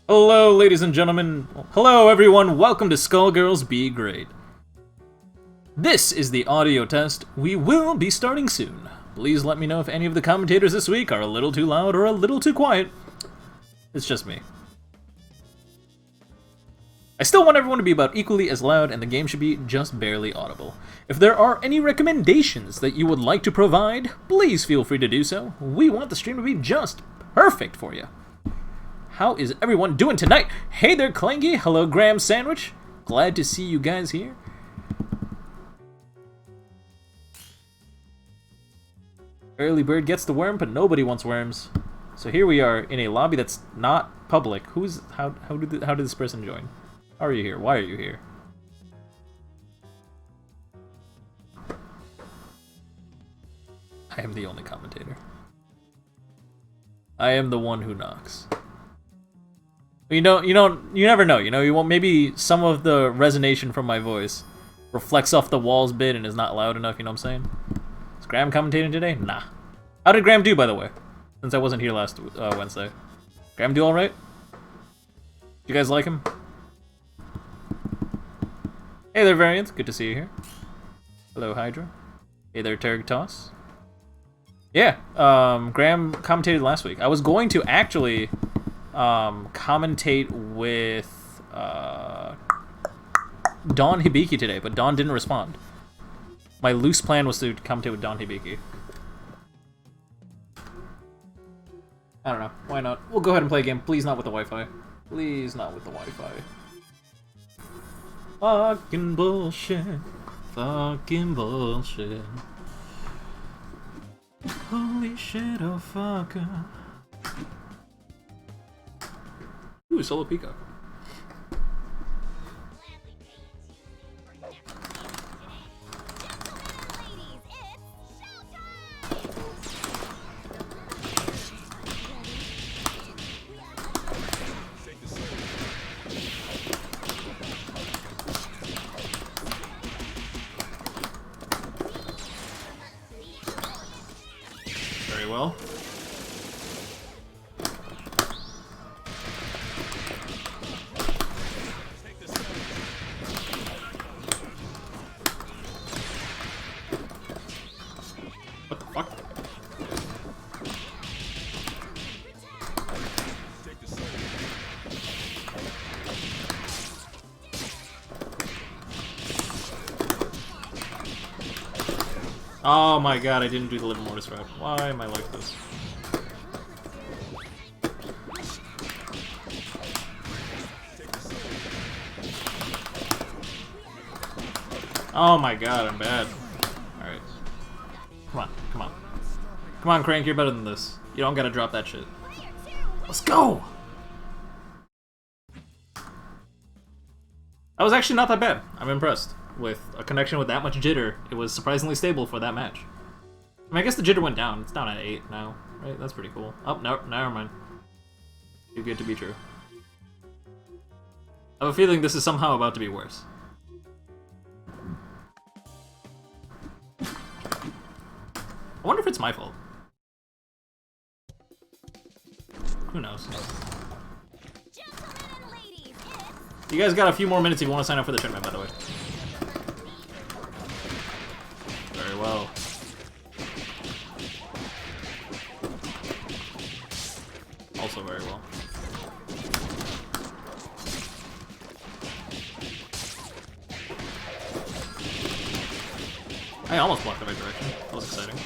Hello, ladies and gentlemen. Hello, everyone. Welcome to Skullgirls Be Gr8. This is the audio test. We will be starting soon. Please let me know if any of the commentators this week are a little too loud or a little too quiet. It's just me. I still want everyone to be about equally as loud, and the game should be just barely audible. If there are any recommendations that you would like to provide, please feel free to do so. We want the stream to be just perfect for you. How is everyone doing tonight? Hey there, Clangy. Hello, Graham Sandwich. Glad to see you guys here. Early bird gets the worm, but nobody wants worms. So here we are in a lobby that's not public. How did this person join? How are you here? Why are you here? I am the only commentator. I am the one who knocks. You never know. You won't. Maybe some of the resonation from my voice reflects off the walls a bit and is not loud enough. You know what I'm saying? Is Graham commentating today? Nah. How did Graham do, by the way? Since I wasn't here last Wednesday. Graham do all right? You guys like him? Hey there, Variance. Good to see you here. Hello, Hydra. Hey there, Terg Toss. Yeah. Graham commentated last week. I was going to actually commentate with Don Hibiki today, but Don didn't respond. My loose plan was to commentate with Don Hibiki. I don't know. Why not? We'll go ahead and play a game. Please not with the Wi-Fi. Please not with the Wi-Fi. Fucking bullshit. Fucking bullshit. Holy shit, oh fucker. Ooh, Solo Peacock. Very well. What the fuck? Oh my god, I didn't do the Liver Mortis route. Why am I like this? Oh my god, I'm bad. Alright. Come on, come on. Come on, Crank, you're better than this. You don't gotta drop that shit. Let's go! That was actually not that bad. I'm impressed. With a connection with that much jitter, it was surprisingly stable for that match. I mean, I guess the jitter went down. It's down at 8 now, right? That's pretty cool. Oh, no, never mind. Too good to be true. I have a feeling this is somehow about to be worse. I wonder if it's my fault. Who knows? You guys got a few more minutes if you want to sign up for the tournament, by the way. Very well. Also very well. I almost blocked the right direction. That was exciting.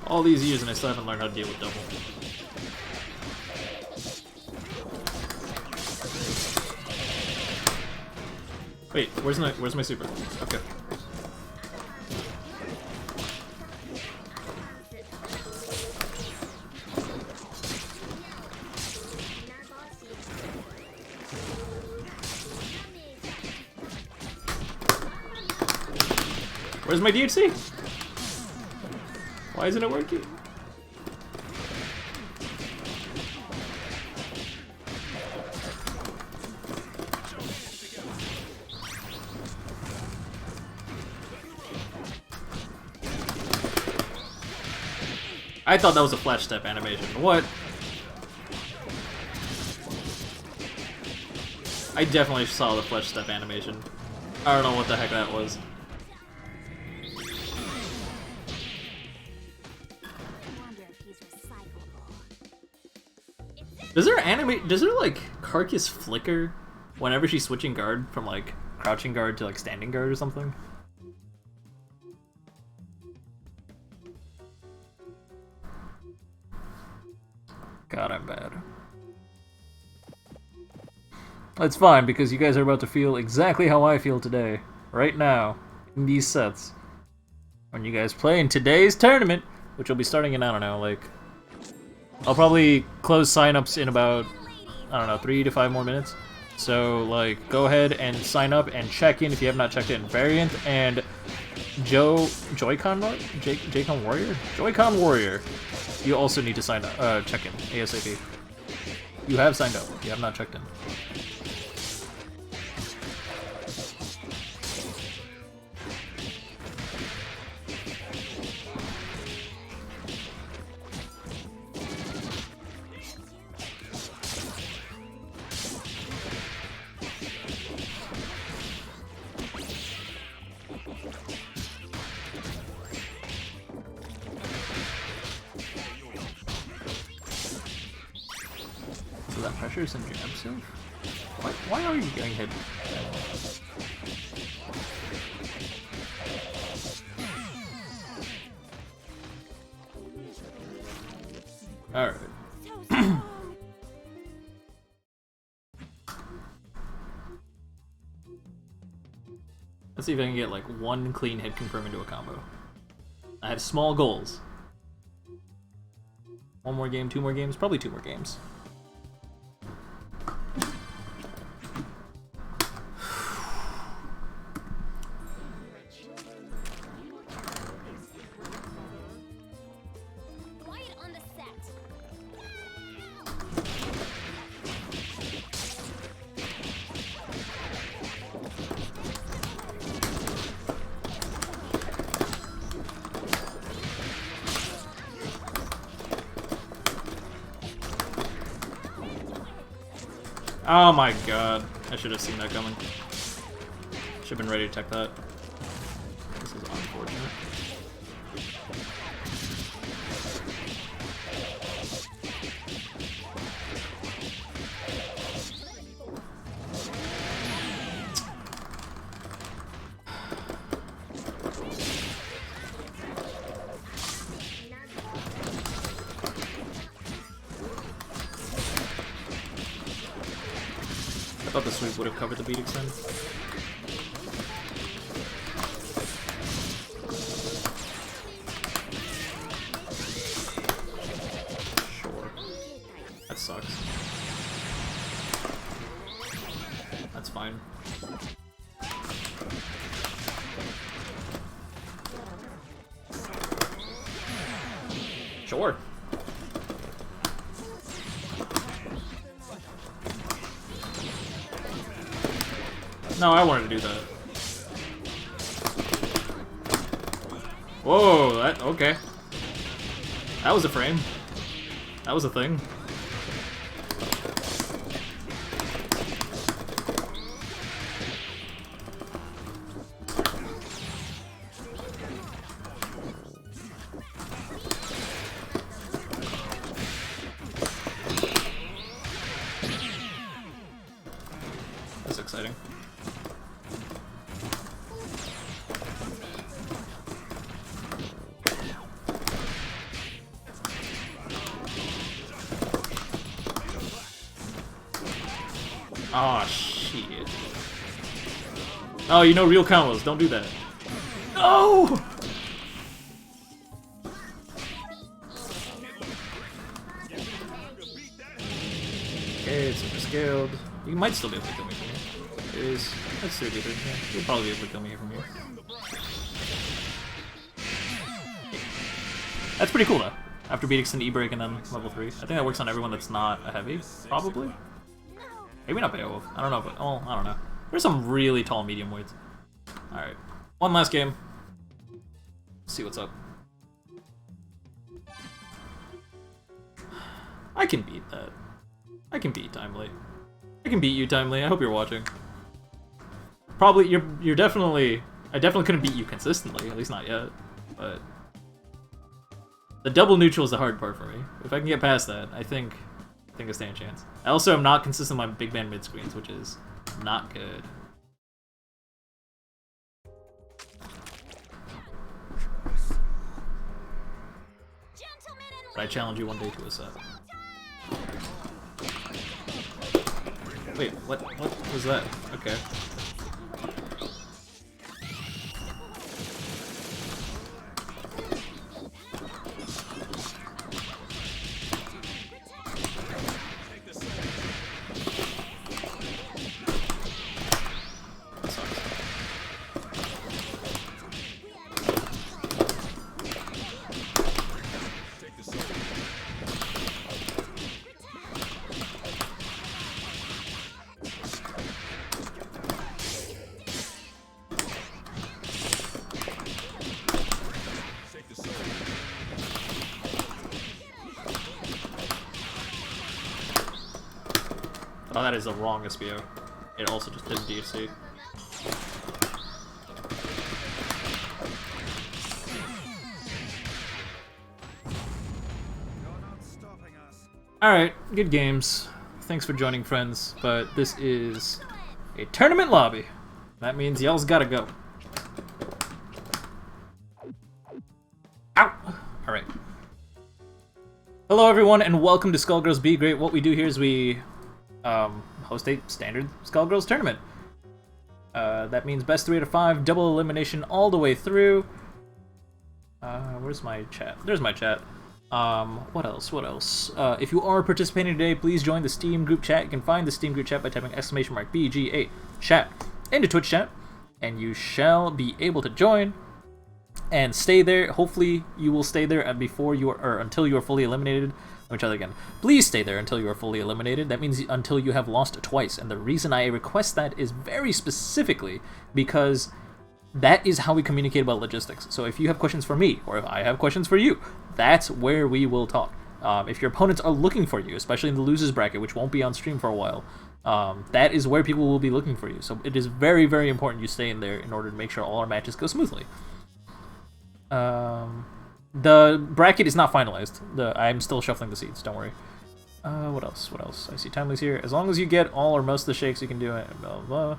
All these years and I still haven't learned how to deal with double. Wait, where's my super? Okay. Where's my DHC? Why isn't it working? I thought that was a flash step animation. What? I definitely saw the flash step animation. I don't know what the heck that was. Does there like Carcass flicker whenever she's switching guard from like crouching guard to like standing guard or something? God, I'm bad. It's fine, because you guys are about to feel exactly how I feel today. Right now. In these sets. When you guys play in today's tournament, which will be starting in, I don't know, like... I'll probably close signups in about, I don't know, 3 to 5 more minutes. So, like, go ahead and sign up and check in if you have not checked in. Variant and Joy-Con Warrior? Joy-Con Warrior. You also need to sign up, check in, ASAP. You have signed up, you have not checked in. Pressures and jab safe? Why are you getting hit? Alright. Let's see if I can get like one clean hit confirm into a combo. I have small goals. One more game, 2 more games? Probably 2 more games. Oh my god, I should have seen that coming. Should have been ready to tech that. This is unfortunate. I thought the sweep would have covered the beat extend. Sure. That sucks. That's fine. Sure. No, I wanted to do that. Whoa, that, okay. That was a frame. That was a thing. That's exciting. Oh shit. Oh, you know real combos, don't do that. No! Okay, it's super scaled. You might still be able to kill me from here. That's 3 meters, yeah. You'll probably be able to kill me from here. That's pretty cool though. After beating an E-break and then level 3. I think that works on everyone that's not a heavy, probably. Maybe not Beowulf. I don't know, but oh, I don't know. There's some really tall medium weights. Alright. One last game. Let's see what's up. I can beat that. I can beat Timely. I can beat you, Timely. I hope you're watching. Probably, you're definitely... I definitely couldn't beat you consistently, at least not yet. But... the double neutral is the hard part for me. If I can get past that, I think I stand a chance. I also am not consistent on my big man mid screens, which is not good. But I challenge you one day to a set. Wait, what was that? Okay. Oh, that is the wrong SBO. It also just did DC. Alright, good games. Thanks for joining, friends, but this is a tournament lobby. That means y'all's gotta go. Ow! Alright. Hello everyone, and welcome to Skullgirls Be Gr8. What we do here is we host a standard Skullgirls tournament. That means best 3 out of 5, double elimination all the way through. Where's my chat? There's my chat. What else? What else? If you are participating today, please join the Steam group chat. You can find the Steam group chat by typing !BG8 chat into Twitch chat, and you shall be able to join and stay there. Hopefully, you will stay there before you are, or until you are fully eliminated. Let me try that again. Please stay there until you are fully eliminated. That means until you have lost twice. And the reason I request that is very specifically because that is how we communicate about logistics. So if you have questions for me, or if I have questions for you, that's where we will talk. If your opponents are looking for you, especially in the losers bracket, which won't be on stream for a while, that is where people will be looking for you. So it is very, very important you stay in there in order to make sure all our matches go smoothly. The bracket is not finalized. I'm still shuffling the seats, don't worry. What else? What else? I see Timely's here. As long as you get all or most of the shakes, you can do it. Blah, blah.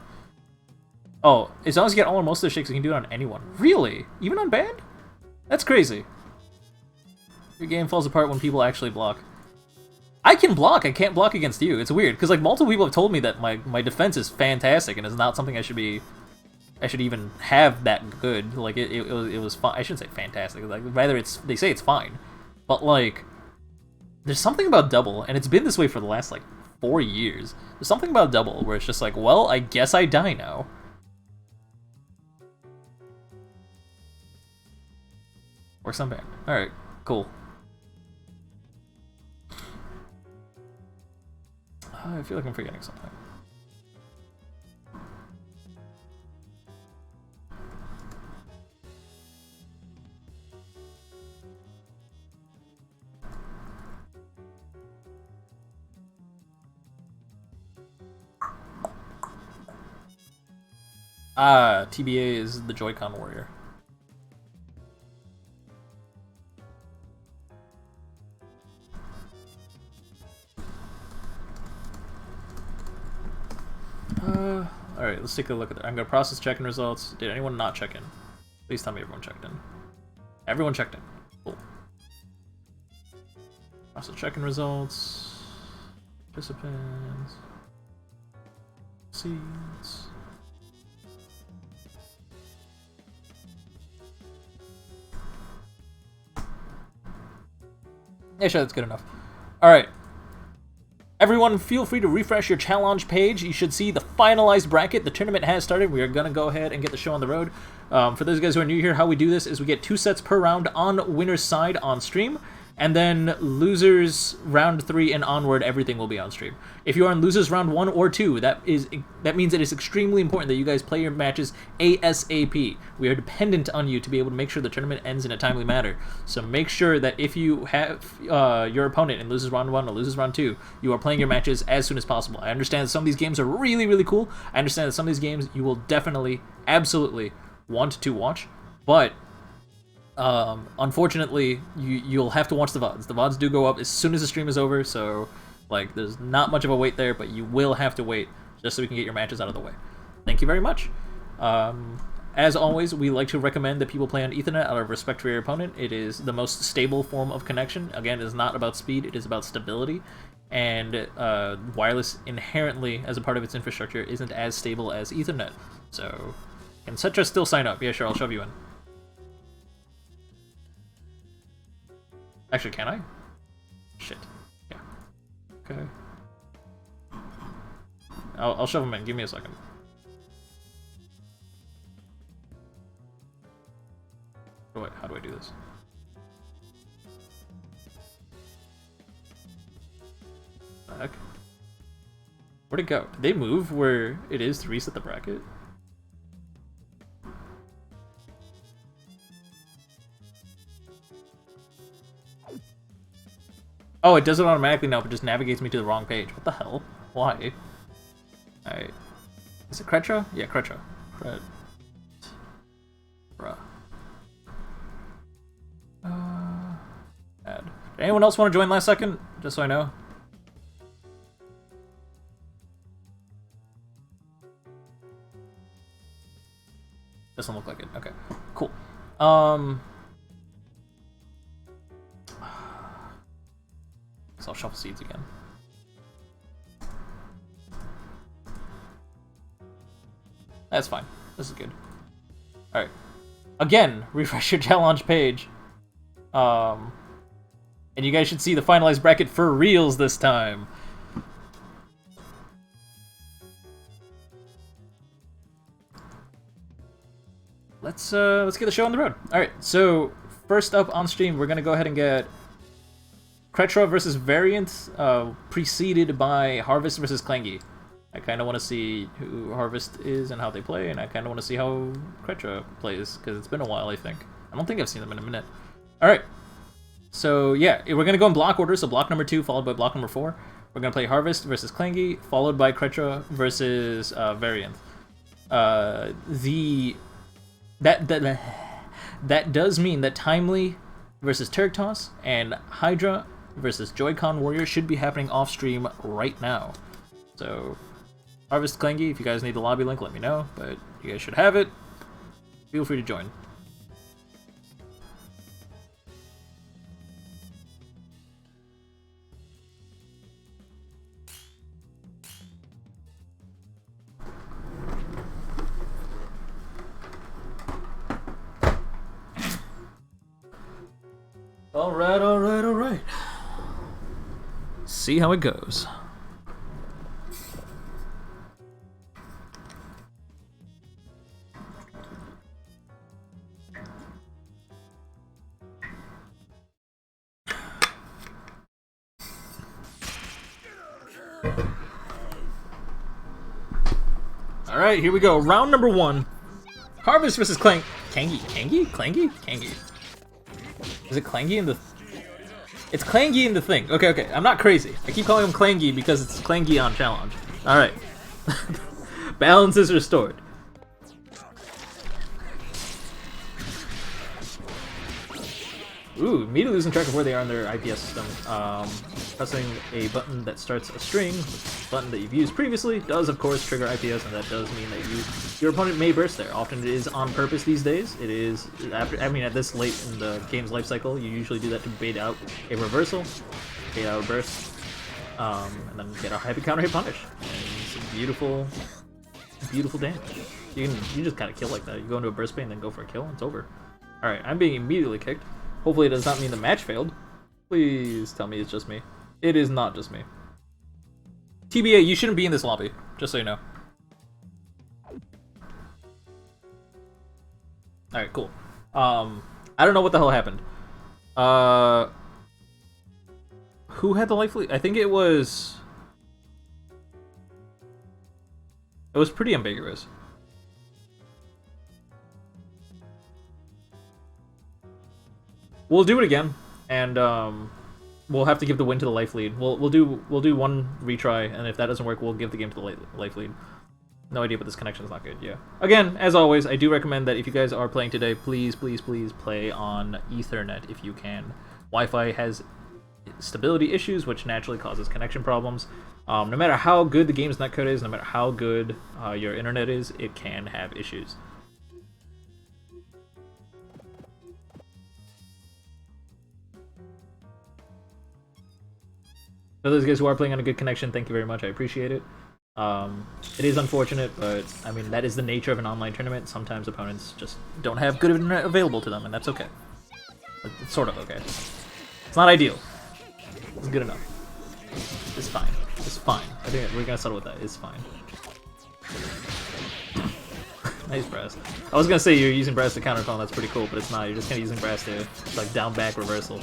Oh, as long as you get all or most of the shakes, you can do it on anyone. Really? Even on band? That's crazy. Your game falls apart when people actually block. I can block, I can't block against you. It's weird, because like multiple people have told me that my defense is fantastic and is not something I should even have that good. Like it was fun. I shouldn't say fantastic. Like rather they say it's fine, but like there's something about double, and it's been this way for the last like 4 years. There's something about double where it's just like, well, I guess I die now. Works on band. All right, cool. I feel like I'm forgetting something. TBA is the Joy-Con warrior. Alright, let's take a look at that. I'm gonna process check-in results. Did anyone not check in? Please tell me everyone checked in. Everyone checked in. Cool. Process check-in results. Participants. Seats. Yeah, sure, that's good enough. Alright. Everyone, feel free to refresh your challenge page. You should see the finalized bracket. The tournament has started. We are going to go ahead and get the show on the road. For those guys who are new here, how we do this is we get 2 sets per round on winner's side on stream. And then losers round 3 and onward, everything will be on stream. If you are in losers round 1 or 2, that means it is extremely important that you guys play your matches ASAP. We are dependent on you to be able to make sure the tournament ends in a timely manner. So make sure that if you have your opponent in losers round 1 or losers round 2, you are playing your matches as soon as possible. I understand that some of these games are really, really cool. I understand that some of these games you will definitely, absolutely want to watch, but unfortunately, you'll have to watch the VODs. The VODs do go up as soon as the stream is over, so like there's not much of a wait there, but you will have to wait just so we can get your matches out of the way. Thank you very much. As always, we like to recommend that people play on Ethernet out of respect for your opponent. It is the most stable form of connection. Again, it is not about speed, it is about stability. And wireless inherently, as a part of its infrastructure, isn't as stable as Ethernet. So, can Cetra still sign up? Yeah, sure, I'll shove you in. Actually, can I? Shit. Yeah. Okay. I'll shove him in. Give me a second. How do I do this? Heck. Where'd it go? Did they move where it is to reset the bracket? Oh, it does it automatically now, but just navigates me to the wrong page. What the hell? Why? Alright. Is it Creta? Yeah, Creta. Bruh. Add. Did anyone else want to join last second? Just so I know. Doesn't look like it. Okay. Cool. So I'll shuffle seeds again. That's fine. This is good. Alright. Again, refresh your challenge page. And you guys should see the finalized bracket for reals this time. Let's get the show on the road. Alright, so first up on stream, we're gonna go ahead and get Creta versus Variance, preceded by Harvest versus Clangy. I kind of want to see who Harvest is and how they play, and I kind of want to see how Creta plays, because it's been a while, I think. I don't think I've seen them in a minute. Alright, so yeah, we're going to go in block order, so block number 2 followed by block number 4. We're going to play Harvest versus Clangy, followed by Creta versus Variance. That does mean that Timely versus Turktos and Hydra versus Joy-Con Warrior should be happening off stream right now. So, Harvest Clangy, if you guys need the lobby link, let me know, but you guys should have it. Feel free to join. Alright, alright, alright. See how it goes. Alright, here we go. Round number 1. Harvest versus Clangy. Clangy? Is it Clangy in the... It's Clangy in the thing. Okay. I'm not crazy. I keep calling him Clangy because it's Clangy on challenge. Alright. Balance is restored. Ooh, immediately losing track of where they are in their IPS system. Pressing a button that starts a string, the button that you've used previously, does of course trigger IPS, and that does mean that your opponent may burst there. Often it is on purpose these days. It is, at this late in the game's life cycle, you usually do that to bait out a reversal, bait out a burst, and then get a heavy counter hit punish. And it's a beautiful, beautiful damage. You just kind of kill like that. You go into a burst bait and then go for a kill, and it's over. Alright, I'm being immediately kicked. Hopefully it does not mean the match failed. Please tell me it's just me. It is not just me. TBA, you shouldn't be in this lobby, just so you know. Alright, cool. I don't know what the hell happened. Who had the life lead? I think it was... It was pretty ambiguous. We'll do it again, and we'll have to give the win to the life lead. We'll do one retry, and if that doesn't work, we'll give the game to the life lead. No idea, but this connection is not good. Yeah. Again, as always, I do recommend that if you guys are playing today, please play on Ethernet if you can. Wi-Fi has stability issues, which naturally causes connection problems. No matter how good the game's netcode is, no matter how good your internet is, it can have issues. For those guys who are playing on a good connection, thank you very much. I appreciate it. It is unfortunate, but I mean, that is the nature of an online tournament. Sometimes opponents just don't have good internet available to them, and that's okay. It's sort of okay. It's not ideal. It's good enough. It's fine. It's fine. I think we're gonna settle with that. It's fine. Nice brass. I was gonna say you're using brass to countercall, that's pretty cool, but it's not. You're just kind of using brass to, like, down-back reversal.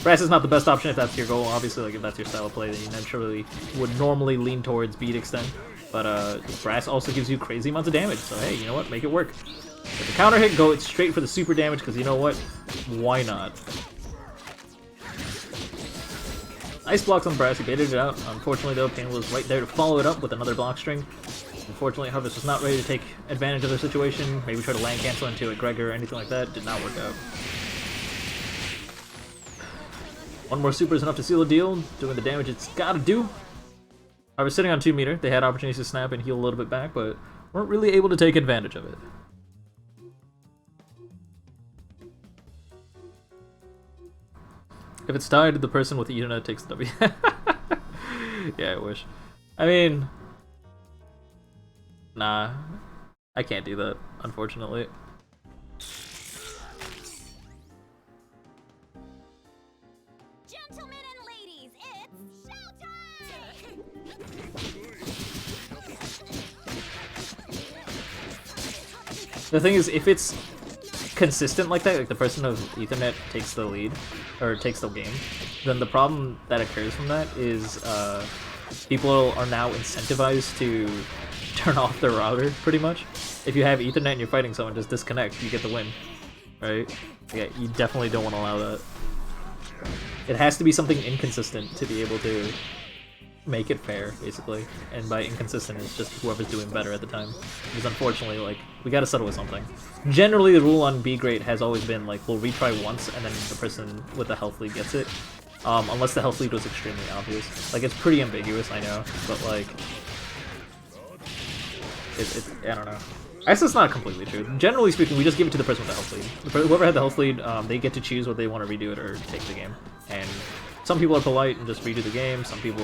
Brass is not the best option if that's your goal. Obviously, like, if that's your style of play, then you naturally would normally lean towards beat extend. But brass also gives you crazy amounts of damage, so hey, you know what? Make it work. If the counter hit, go straight for the super damage, because you know what? Why not? Nice blocks on brass, he baited it out. Unfortunately, though, Pain was right there to follow it up with another block string. Unfortunately, Harvest was not ready to take advantage of their situation. Maybe try to land cancel into a Gregor or anything like that. Did not work out. One more super is enough to seal the deal, doing the damage it's gotta do. Harvest sitting on 2 meter. They had opportunities to snap and heal a little bit back, but weren't really able to take advantage of it. If it's tied, the person with the Ethernet takes the W. Yeah, I wish. I mean... Nah. I can't do that, unfortunately. Gentlemen and ladies, it's showtime! The thing is, if it's consistent like that, like the person of Ethernet takes the lead, or takes the game, then the problem that occurs from that is people are now incentivized to turn off their router, pretty much. If you have Ethernet and you're fighting someone, just disconnect, you get the win, right? Yeah, you definitely don't want to allow that. It has to be something inconsistent to be able to make it fair, basically. And by inconsistent, it's just whoever's doing better at the time. Because unfortunately, like, we gotta settle with something. Generally, the rule on Be Great has always been, like, we'll retry once, and then the person with the health lead gets it. Unless the health lead was extremely obvious. Like, it's pretty ambiguous, I know, but, like... I don't know. I guess it's not completely true. Generally speaking, we just give it to the person with the health lead. Whoever had the health lead, they get to choose whether they want to redo it or take the game. And some people are polite and just redo the game. Some people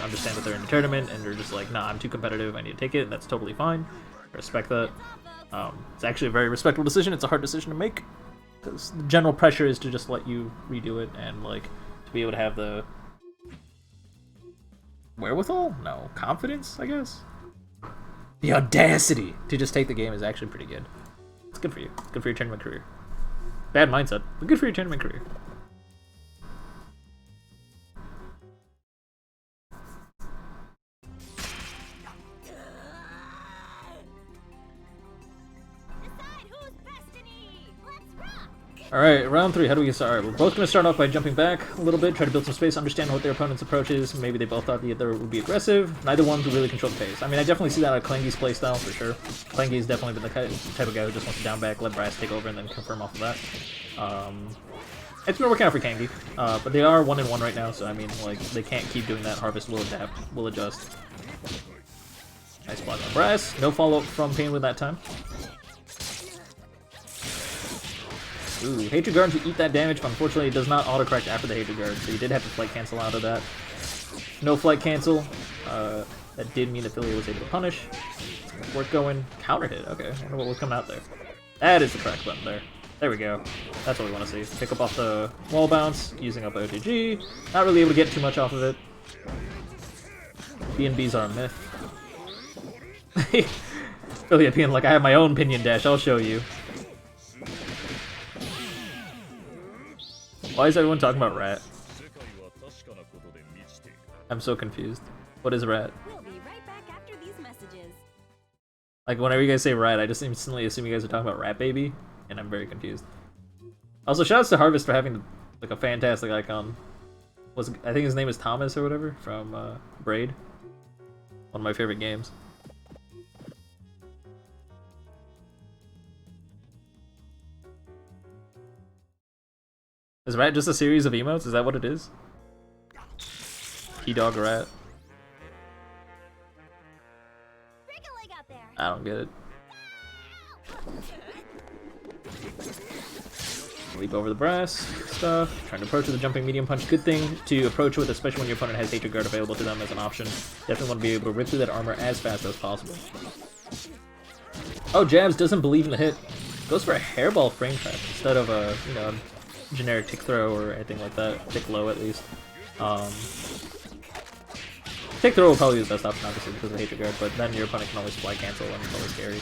understand that they're in a tournament and they're just like, nah, I'm too competitive, I need to take it, and that's totally fine. Respect that. It's actually a very respectable decision. It's a hard decision to make, because the general pressure is to just let you redo it and, like, to be able to have the wherewithal? No, confidence, I guess? The audacity to just take the game is actually pretty good. It's good for you. It's good for your tournament career. Bad mindset, but good for your tournament career. Alright, round 3, how do we get started? We're both going to start off by jumping back a little bit, try to build some space, understand what their opponent's approach is. Maybe they both thought the other would be aggressive. Neither one would really control the pace. I mean, I definitely see that out of Klangy's playstyle, for sure. Klangy's definitely been the type of guy who just wants to down back, let Brass take over, and then confirm off of that. It's been working out for Klangy, but they are 1-1 right now, so I mean, like, they can't keep doing that. Harvest will adapt, will adjust. Nice block on Brass. No follow-up from Painwood that time. Ooh, Hatred Guard to eat that damage, but unfortunately it does not autocorrect after the Hatred Guard, so you did have to flight cancel out of that. No flight cancel. That did mean Affiliate was able to punish. Work going. Counter hit. Okay, I wonder what will come out there. That is the correct button there. There we go. That's what we want to see. Pick up off the wall bounce, using up OTG. Not really able to get too much off of it. B&Bs are a myth. Really opinion, like I have my own pinion dash, I'll show you. Why is everyone talking about rat? I'm so confused. What is rat? We'll be right back after these messages. Like whenever you guys say rat, I just instantly assume you guys are talking about Rat Baby, and I'm very confused. Also, shoutouts to Harvest for having like a fantastic icon. I think his name is Thomas or whatever from Braid. One of my favorite games. Is rat just a series of emotes? Is that what it is? Key dog rat. Break a leg out there. I don't get it. Leap over the brass, good stuff. Trying to approach with a jumping medium punch, good thing to approach with, especially when your opponent has Hydra guard available to them as an option. Definitely want to be able to rip through that armor as fast as possible. Oh, Jabs doesn't believe in the hit. Goes for a hairball frame trap instead of a, you know, generic tick throw or anything like that. Tick low at least. Tick throw will probably be the best option obviously because of Hydra guard, but then your opponent can always fly cancel and it's always scary.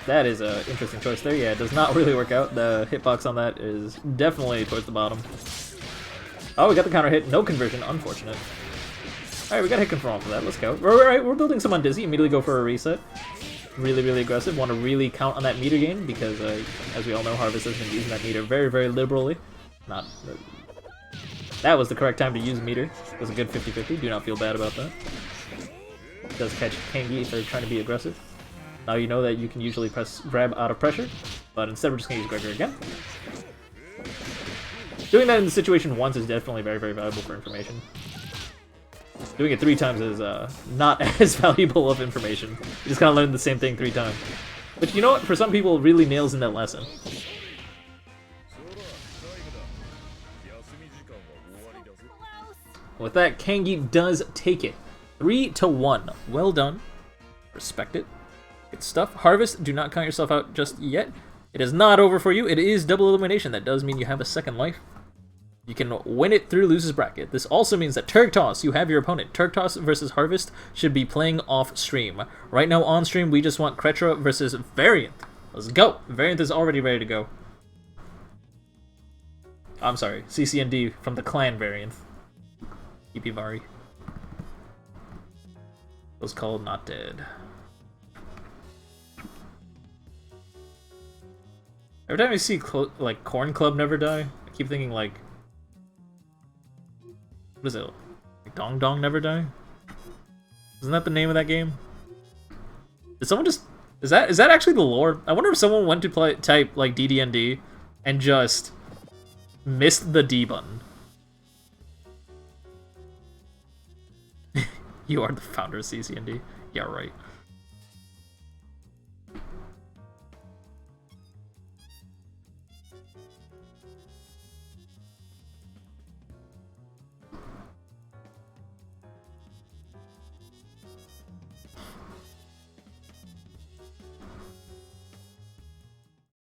That is an interesting choice there. Yeah, it does not really work out. The hitbox on that is definitely towards the bottom. Oh, we got the counter hit. No conversion. Unfortunate. Alright, we got hit confirm for that. Let's go. Alright, we're building some on Dizzy. Immediately go for a reset. Really, really aggressive. Want to really count on that meter gain because, as we all know, Harvest has been using that meter very, very liberally. Not... That was the correct time to use meter. It was a good 50-50. Do not feel bad about that. It does catch Kangi if they're trying to be aggressive. Now you know that you can usually grab out of pressure, but instead we're just going to use Gregor again. Doing that in the situation once is definitely very, very valuable for information. Doing it 3 times is not as valuable of information. You just kind of learn the same thing 3 times. But you know what? For some people, it really nails in that lesson. With that, Kangi does take it. 3-1. Well done. Respect it. Good stuff. Harvest, do not count yourself out just yet. It is not over for you. It is double elimination. That does mean you have a second life. You can win it through Loser's Bracket. This also means that Turk Toss, you have your opponent. Turk Toss versus Harvest should be playing off stream. Right now on stream, we just want Creta versus Variant. Let's go. Variant is already ready to go. I'm sorry. CCND from the clan Variant. EP Vari. Was called Not Dead. Every time I see like Corn Club Never Die, I keep thinking like, what is it? Like Dong Dong Never Die? Isn't that the name of that game? Did someone just is that actually the lore? I wonder if someone went to type like DDND and just missed the D button. You are the founder of CCND. Yeah, right.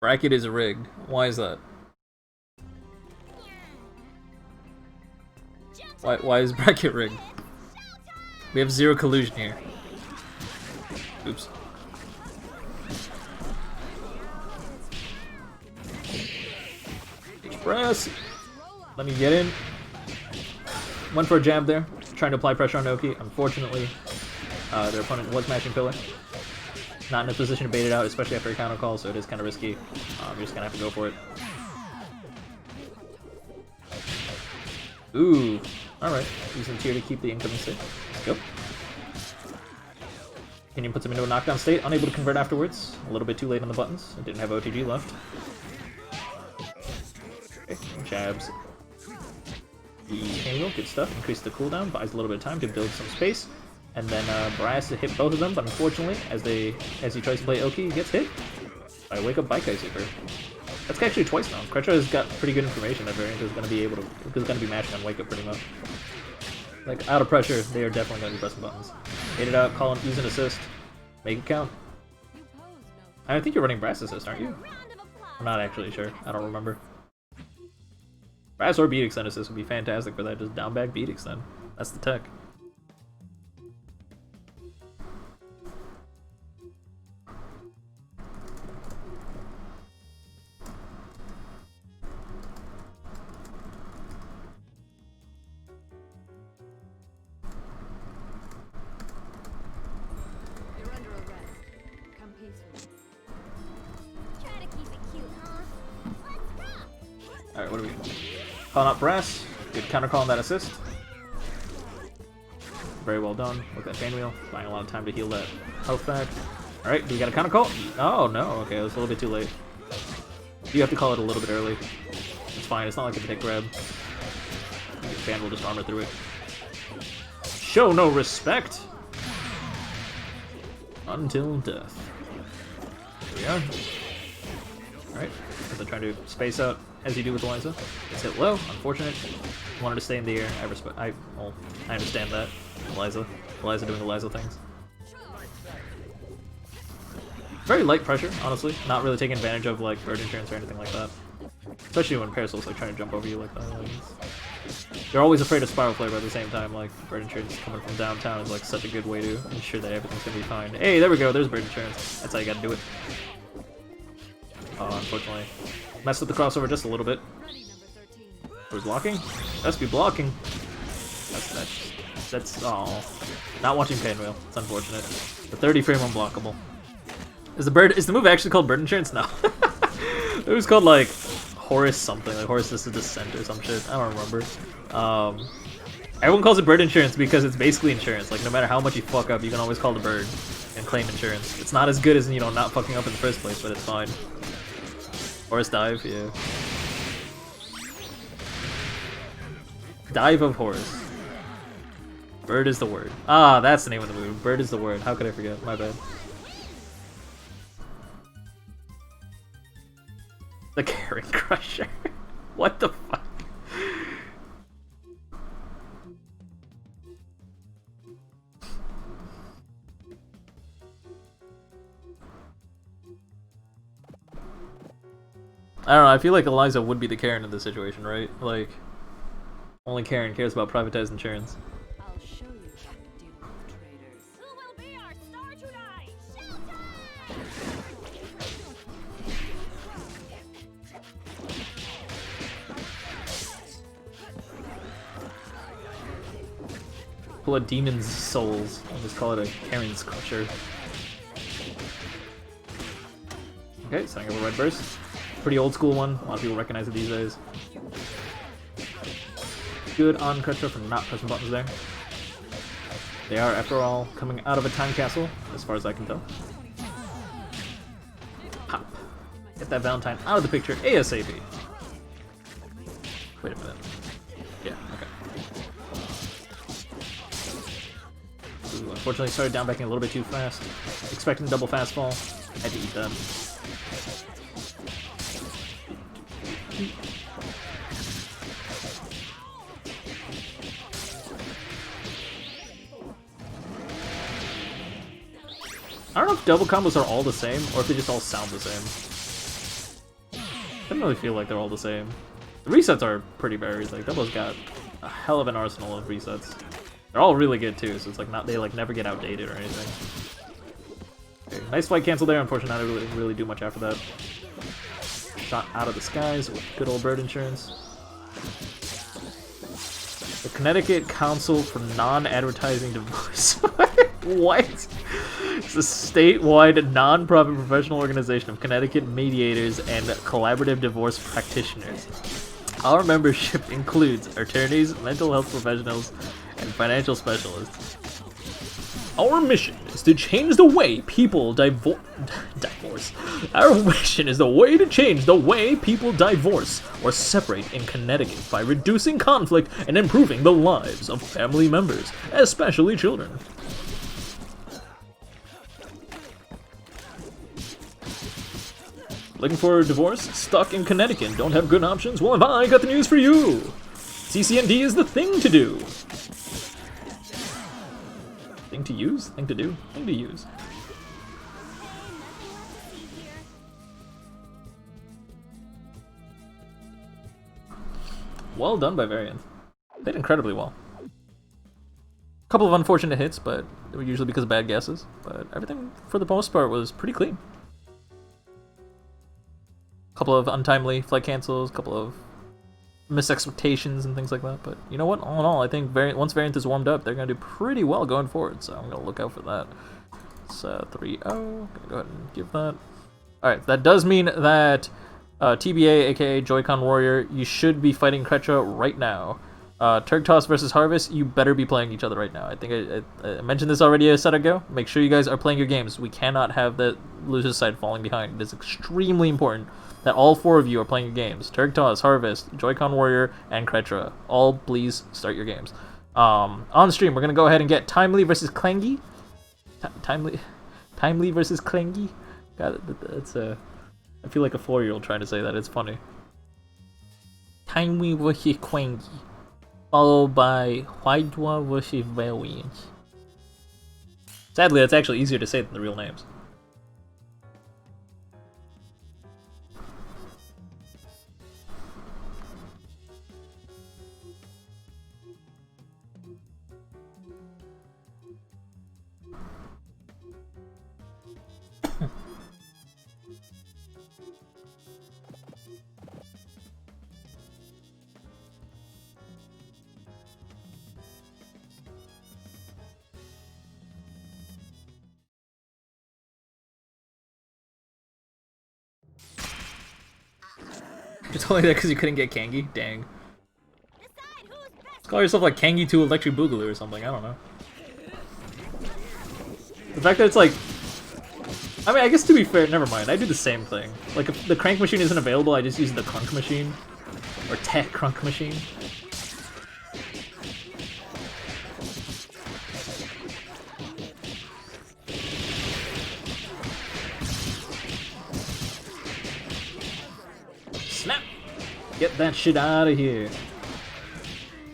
Bracket is rigged. Why is that? Why is bracket rigged? We have 0 collusion here. Oops. Express. Let me get in. Went for a jab there, trying to apply pressure on Oki. Unfortunately, their opponent was mashing pillar. Not in a position to bait it out, especially after a counter call, so it is kind of risky. You're just gonna have to go for it. Ooh, alright. Using tier to keep the incoming state. Let's go. Pinion puts him into a knockdown state, unable to convert afterwards. A little bit too late on the buttons. I didn't have OTG left. Okay, jabs. The angle, good stuff. Increase the cooldown, buys a little bit of time to build some space. And then Brass to hit both of them, but unfortunately, as he tries to play Oki, he gets hit by Wake Up Baikai Super. That's actually twice now. Creta has got pretty good information that Variant is going to be mashing on Wake Up pretty much. Like out of pressure, they are definitely going to be pressing buttons. Hit it out, call him, use an assist, make it count. I think you're running Brass assist, aren't you? I'm not actually sure. I don't remember. Brass or beat extend assist would be fantastic for that. Just down back beat extend. That's the tech. You're under arrest. Come peacefully. Try to keep it cute, huh? Let's rock! Alright, what do we got? Calling out Brass. Good counter call on that assist. Very well done with that chain wheel. Buying a lot of time to heal that health back. Alright, do we got a counter call? Oh no, okay, it was a little bit too late. You have to call it a little bit early. It's fine, it's not like a hit grab. Fan will just armor through it. Show no respect! Until death. Here we are. Alright, as I try to space out as you do with Eliza. It's hit low, unfortunate. Wanted to stay in the air. I understand that. Eliza doing Eliza things. Very light pressure, honestly. Not really taking advantage of like bird insurance or anything like that. Especially when Parasol's like trying to jump over you like that. Like, you're always afraid of Spiral Flare, but at the same time, like bird insurance coming from downtown is like such a good way to ensure that everything's gonna be fine. Hey, there we go. There's bird insurance. That's how you gotta do it. Unfortunately, messed with the crossover just a little bit. Who's blocking? That's be blocking. That's oh, not watching Pain Wheel. It's unfortunate. The 30 frame unblockable. Is the move actually called Bird Insurance? No. It was called like Horus something, like Horus This is Descent or some shit. I don't remember. Everyone calls it Bird Insurance because it's basically insurance. Like no matter how much you fuck up, you can always call the bird and claim insurance. It's not as good as, you know, not fucking up in the first place, but it's fine. Horus Dive, yeah. Dive of Horus. Bird is the word. Ah, that's the name of the move. Bird is the word. How could I forget? My bad. The Karen Crusher. What the fuck? I don't know, I feel like Eliza would be the Karen in this situation, right? Like, only Karen cares about privatized insurance. I'll show you how to deal with traitors. Who will be our star tonight? Pull a demon's souls and just call it a Karen's Crusher. Okay, setting up a red burst. Pretty old school one. A lot of people recognize it these days. Good on Creta for not pressing buttons there. They are, after all, coming out of a time capsule, as far as I can tell. Pop. Get that Valentine out of the picture ASAP. Wait a minute. Yeah, okay. Ooh, unfortunately started down backing a little bit too fast. Expecting double fastfall. Had to eat that. I don't know if double combos are all the same, or if they just all sound the same. I don't really feel like they're all the same. The resets are pretty varied, like doubles got a hell of an arsenal of resets. They're all really good too, so it's like not they like never get outdated or anything. Okay, nice flight cancel there, unfortunately I didn't really do much after that. Shot out of the skies with good old bird insurance. The Connecticut Council for Non-Advertising Divorce. What? It's a statewide non-profit professional organization of Connecticut mediators and collaborative divorce practitioners. Our membership includes attorneys, mental health professionals, and financial specialists. Our mission is to change the way people divorce. Our mission is the way to change the way people divorce or separate in Connecticut by reducing conflict and improving the lives of family members, especially children. Looking for a divorce? Stuck in Connecticut? Don't have good options? Well, have I got the news for you! CCND is the thing to do! Thing to use? Thing to do? Thing to use. Well done by Variance. Did incredibly well. couple of unfortunate hits, but they were usually because of bad guesses. But everything, for the most part, was pretty clean. Couple of untimely flight cancels, couple of missed expectations and things like that. But you know what? All in all, I think once Variance is warmed up, they're going to do pretty well going forward. So I'm going to look out for that. It's 3-0. Gonna go ahead and give that. Alright, that does mean that TBA, aka Joy-Con Warrior, you should be fighting Creta right now. Turk Toss versus Harvest, you better be playing each other right now. I think I mentioned this already a set ago. Make sure you guys are playing your games. We cannot have the loser's side falling behind. It is extremely important that all 4 of you are playing your games. Turk Toss, Harvest, Joy-Con Warrior, and Creta. All please start your games. On stream, we're going to go ahead and get Timely versus Clangy. Timely versus Clangy. God, that's I feel like a 4-year-old trying to say that. It's funny. Timely versus Clangy. Followed by Hydra versus Variance. Sadly, that's actually easier to say than the real names. It's only that because you couldn't get Kangi? Dang. Call yourself like Kangi 2 Electric Boogaloo or something, I don't know. The fact that it's like... I mean, I guess to be fair, never mind, I do the same thing. Like, if the crank machine isn't available, I just use the crunk machine. Or tech crunk machine. Snap! Get that shit out of here.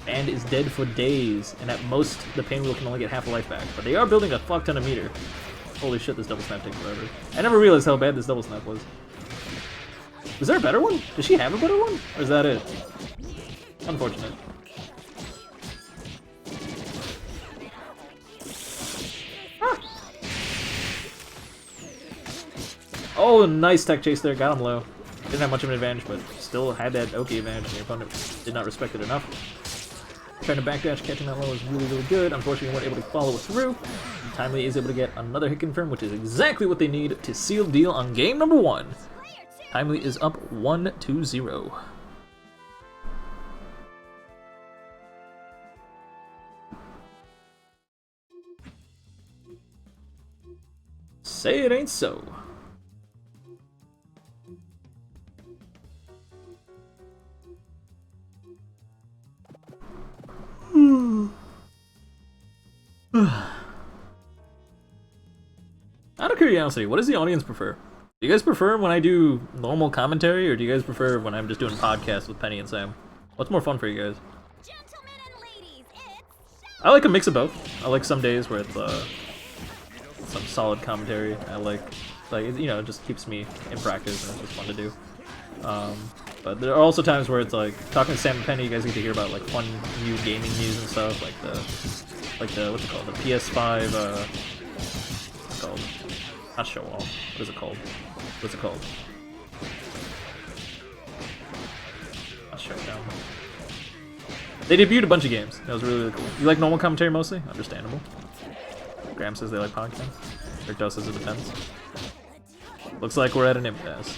Band is dead for days, and at most, the pain wheel can only get half a life back. But they are building a fuck ton of meter. Holy shit, this double snap takes forever. I never realized how bad this double snap was. Was there a better one? Does she have a better one? Or is that it? Unfortunate. Ah. Oh, nice tech chase there. Got him low. Didn't have much of an advantage, but still had that Oki advantage, and your opponent did not respect it enough. Trying to backdash, catching that low is really, really good. Unfortunately, we weren't able to follow it through. And Timely is able to get another hit confirm, which is exactly what they need to seal the deal on game number 1. Timely is up 1-0. Say it ain't so. Out of curiosity, what does the audience prefer? Do you guys prefer when I do normal commentary, or do you guys prefer when I'm just doing podcasts with Penny and Sam? What's more fun for you guys? Gentlemen and ladies, it's I like a mix of both. I like some days where it's some solid commentary. I like you know, it just keeps me in practice and it's just fun to do. But there are also times where it's like talking to Sam and Penny, you guys get to hear about like fun new gaming news and stuff, like the what's it called, the PS5 what's it called? Not show off. What is it called? What's it called? Not show down. They debuted a bunch of games. That was really, really cool. You like normal commentary mostly? Understandable. Graham says they like podcast. Rick Doe says it depends. Looks like we're at an impasse.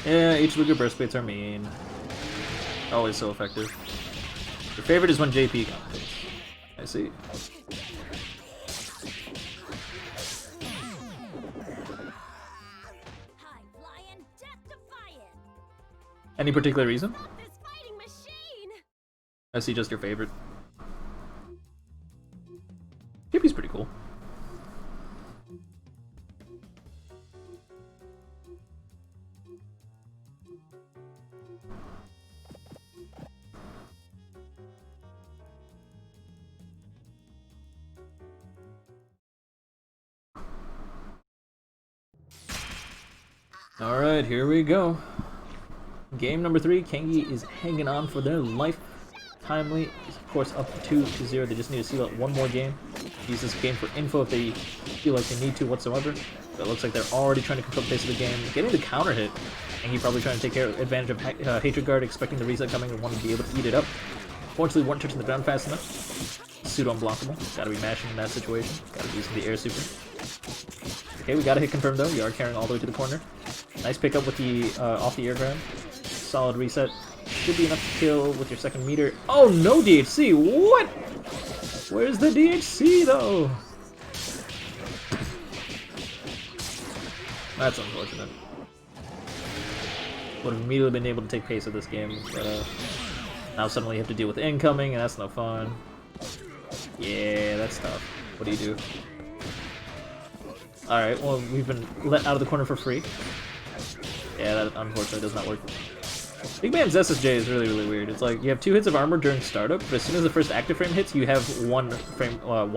Yeah, each Luger burst baits are mean. Always so effective. Your favorite is when JP commentates. I see. Any particular reason? I see, just your favorite. JP's pretty cool. Alright, here we go. Game number 3, Kangi is hanging on for their life. Timely is of course up 2-0. They just need to seal out one more game. Use this game for info if they feel like they need to whatsoever. But it looks like they're already trying to control the pace of the game. Getting the counter hit. Kangi probably trying to take advantage of Hydra guard, expecting the reset coming and wanting to be able to eat it up. Fortunately, weren't touching the ground fast enough. Pseudo unblockable. Gotta be mashing in that situation. Gotta be using the air super. Okay, we got a hit confirmed though. You are carrying all the way to the corner. Nice pickup with the off the air grab. Solid reset. Should be enough to kill with your second meter. Oh no DHC! What? Where's the DHC though? That's unfortunate. Would have immediately been able to take pace of this game, but now suddenly you have to deal with incoming, and that's no fun. Yeah, that's tough. What do you do? Alright, well, we've been let out of the corner for free. Yeah, that unfortunately does not work. Big Man's SSJ is really, really weird. It's like, you have 2 hits of armor during startup, but as soon as the first active frame hits, you have one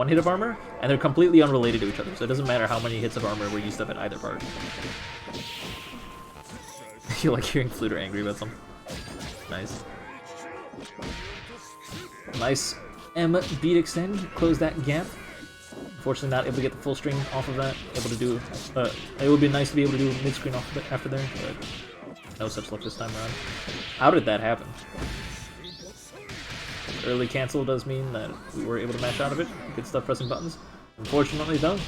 hit of armor, and they're completely unrelated to each other, so it doesn't matter how many hits of armor were used up at either part. You like hearing Fluter angry about something. Nice. Nice M beat extend, close that gap. Unfortunately not able to get the full string off of that. Able to do, it would be nice to be able to do mid-screen off of it after there, but no such luck this time around. How did that happen? Early cancel does mean that we were able to mash out of it. Good stuff pressing buttons. Unfortunately though,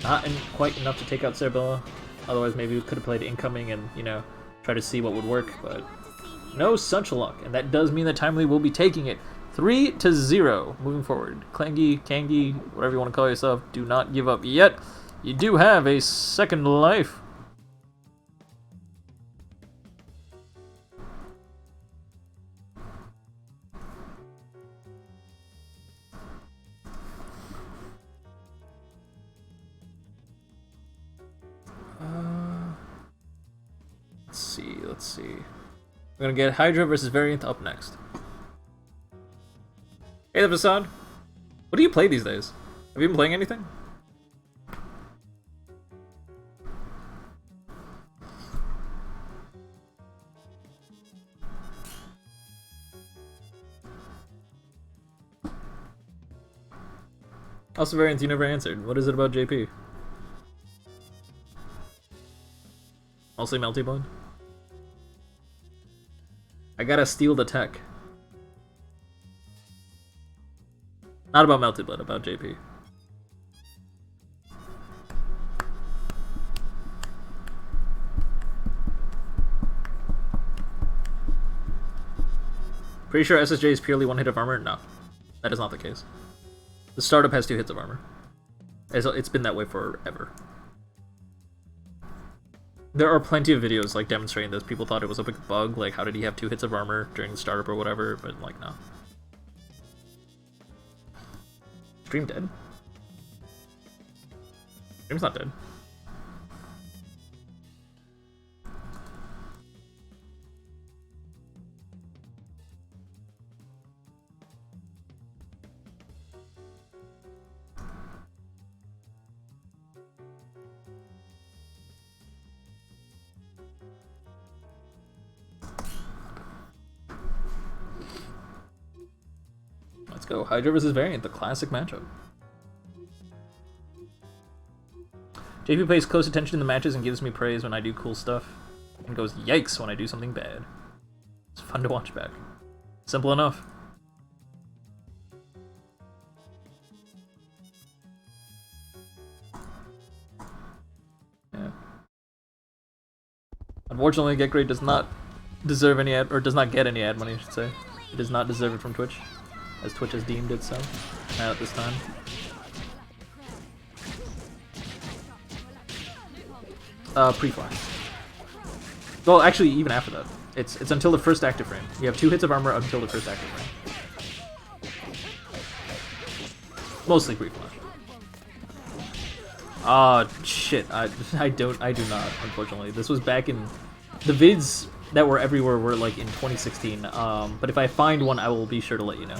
not quite enough to take out Cerebella. Otherwise maybe we could have played incoming and, you know, try to see what would work, but no such luck. And that does mean that Timely will be taking it 3-0 moving forward. Kangi, whatever you want to call yourself, do not give up yet. You do have a second life. Let's see. We're gonna get Hydra versus Variant up next. Hey there, Vasad. What do you play these days? Have you been playing anything? Also, Variant, you never answered. What is it about JP? Mostly Melty Blood? I gotta steal the tech. Not about Melted Blood, about JP. Pretty sure SSJ is purely 1 hit of armor? No. That is not the case. The startup has 2 hits of armor. It's been that way forever. There are plenty of videos like demonstrating this. People thought it was a big bug, like how did he have 2 hits of armor during the startup or whatever, but like no. Stream dead? Stream's not dead. Let's go. Hydra versus Variant, the classic matchup. JP pays close attention in the matches and gives me praise when I do cool stuff, and goes yikes when I do something bad. It's fun to watch back. Simple enough. Yeah. Unfortunately, Get Great does not deserve any ad, or does not get any ad money, I should say. It does not deserve it from Twitch, as Twitch has deemed it so at this time. Pre-flash. Well, actually, even after that. It's until the first active frame. You have 2 hits of armor until the first active frame. Mostly pre-flash. Shit. I do not, unfortunately. This was back in... The vids that were everywhere were like in 2016. But if I find one, I will be sure to let you know.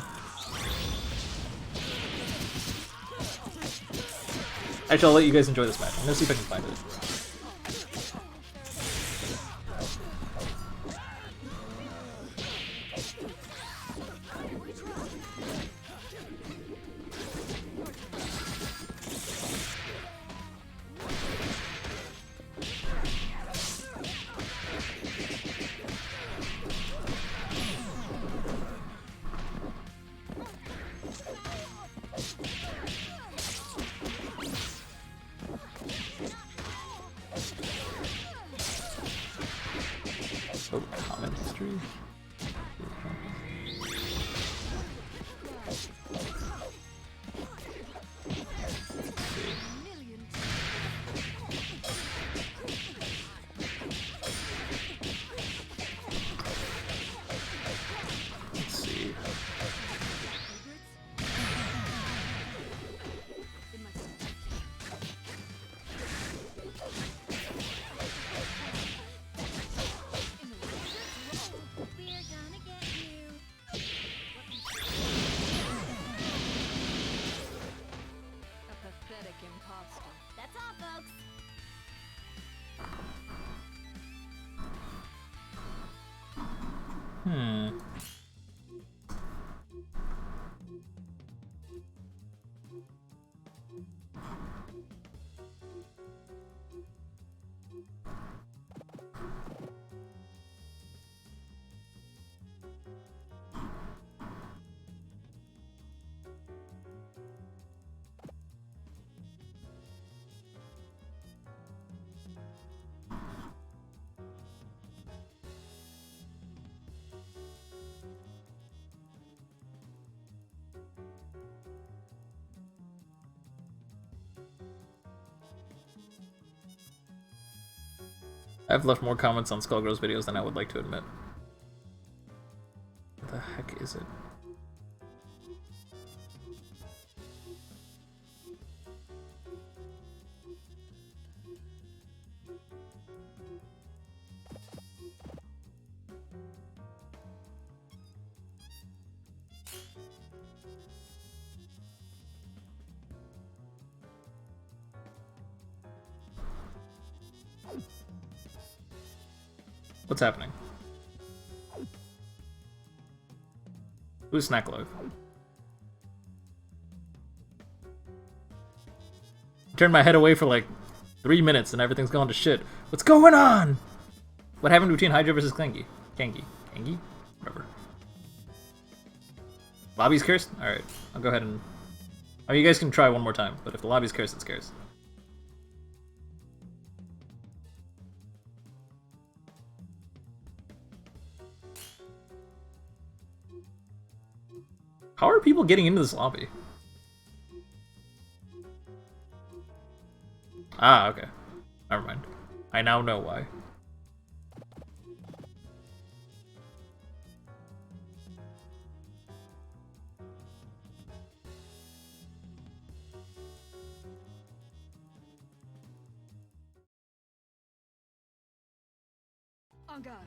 Actually, I'll let you guys enjoy this match. I'm gonna see if I can find it. I've left more comments on Skullgirls videos than I would like to admit. What the heck is it? What's happening? Who's Snack Live? Turned my head away for like 3 minutes and everything's gone to shit. What's going on? What happened between Hydra versus Kangi? Kangi? Whatever. Lobby's cursed? Alright, I'll go ahead and... I mean, you guys can try one more time, but if the lobby's cursed, it's cursed. How are people getting into this lobby? Ah, okay. Never mind. I now know why. On guard.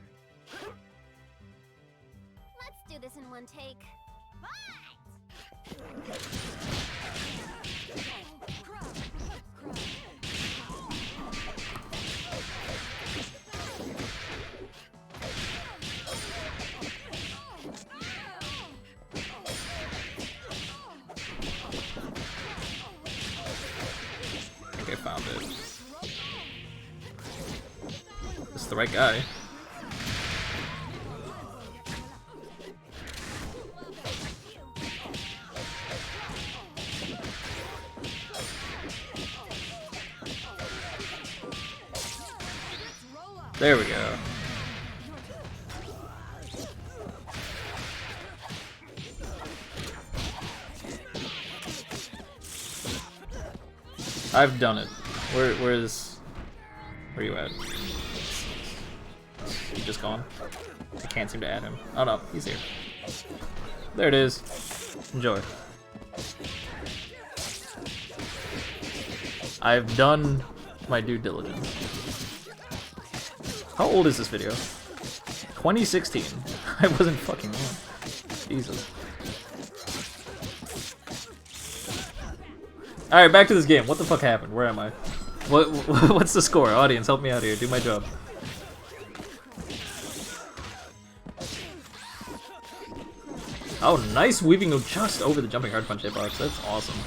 Let's do this in one take. I think I found it. This is the right guy. There we go. I've done it. Where are you at? He just gone? I can't seem to add him. Oh no, he's here. There it is. Enjoy. I've done my due diligence. How old is this video? 2016. I wasn't fucking wrong. Jesus. Alright, back to this game. What the fuck happened? Where am I? What's the score? Audience, help me out here. Do my job. Oh, nice weaving just over the jumping hard punch hitbox. That's awesome.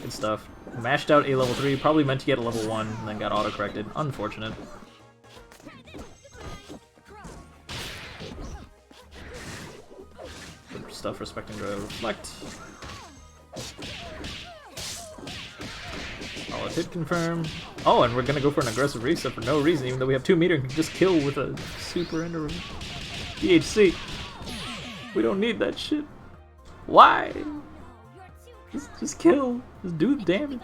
Good stuff. Mashed out a level 3. Probably meant to get a level 1 and then got auto-corrected. Unfortunate. Good stuff respecting the reflect. Solid hit confirm. Oh, and we're gonna go for an aggressive reset for no reason, even though we have 2 meter and can just kill with a super ender DHC. We don't need that shit. Why? Just kill. Just do the damage.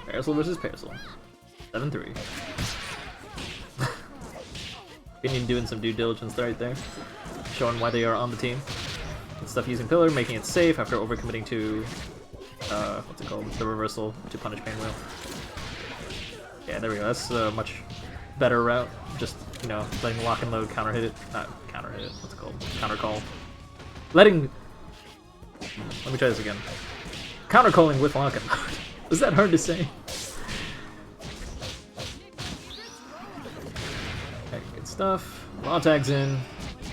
Parasol versus Parasol. 7-3. Opinion doing some due diligence right there, showing why they are on the team. And stuff using Pillar, making it safe after overcommitting to what's it called? The reversal to punish Painwheel. Yeah, there we go. That's a much better route. Just, you know, letting lock and load counter hit it. Not counter hit it. What's it called? Counter call. Letting. Let me try this again. Counter calling with lock and load. Was that hard to say? Okay, good stuff. Raw tag's in.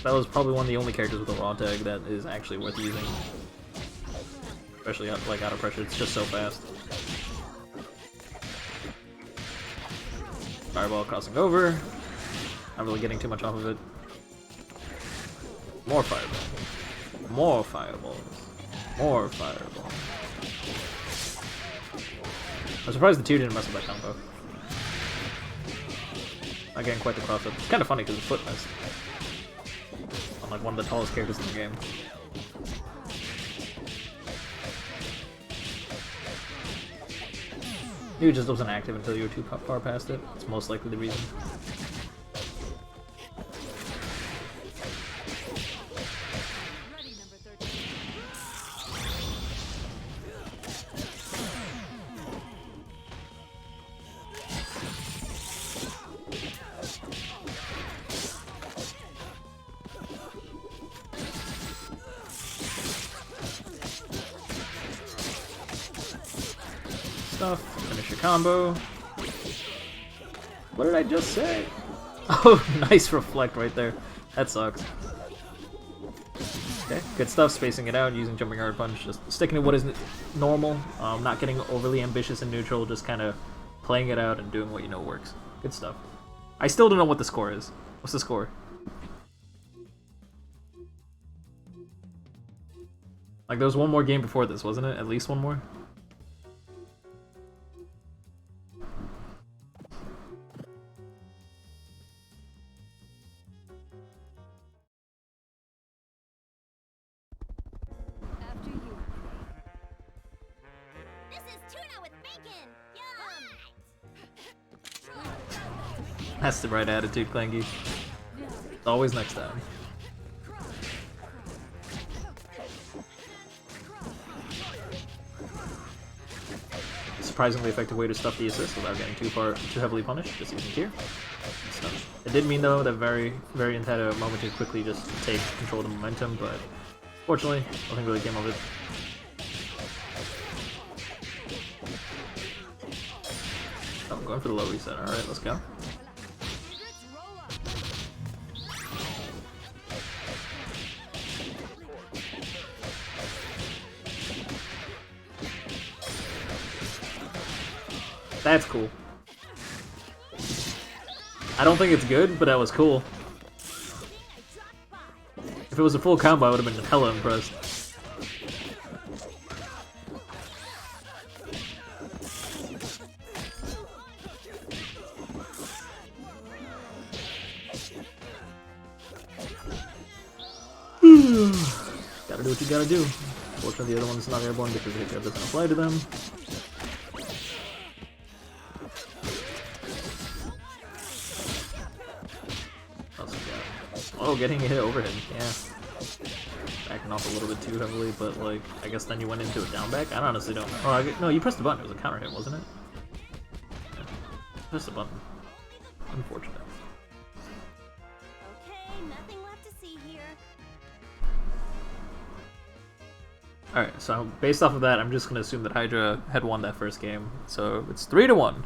That was probably one of the only characters with a raw tag that is actually worth using. Especially like out of pressure, it's just so fast. Fireball crossing over. Not really getting too much off of it. More fireball. More fireballs. More fireball. I'm surprised the 2 didn't mess with that combo. Not getting quite the cross up. It's kind of funny because the foot missed. I'm like one of the tallest characters in the game. Maybe it just wasn't active until you were too far past it. It's most likely the reason. Finish your combo. What did I just say? Oh, nice reflect right there. That sucks. Okay, good stuff. Spacing it out, using jumping hard punch, just sticking to what is normal. Not getting overly ambitious and neutral, just kind of playing it out and doing what you know works. Good stuff. I still don't know what the score is. What's the score? Like there was one more game before this, wasn't it? At least one more? That's the right attitude, Clangy. Always next time. Surprisingly effective way to stuff the assist without getting too heavily punished, just using Tier. So, it did mean though that Variance had a moment to quickly just take control of the momentum, but fortunately, nothing really came of it. Oh, I'm going for the low reset. Alright, let's go. That's cool. I don't think it's good, but that was cool. If it was a full combo, I would have been hella impressed. Gotta do what you gotta do. Fortunately, the other one's not airborne because the hit grab doesn't apply to them. Oh, getting hit overhead, yeah. Backing off a little bit too heavily, but like, I guess then you went into a down back? I honestly don't know. Oh, no, you pressed the button. It was a counter hit, wasn't it? Yeah. Press the button. Unfortunate. Okay, nothing left to see here. Alright, so based off of that, I'm just gonna assume that Hydra had won that first game. So it's 3-1.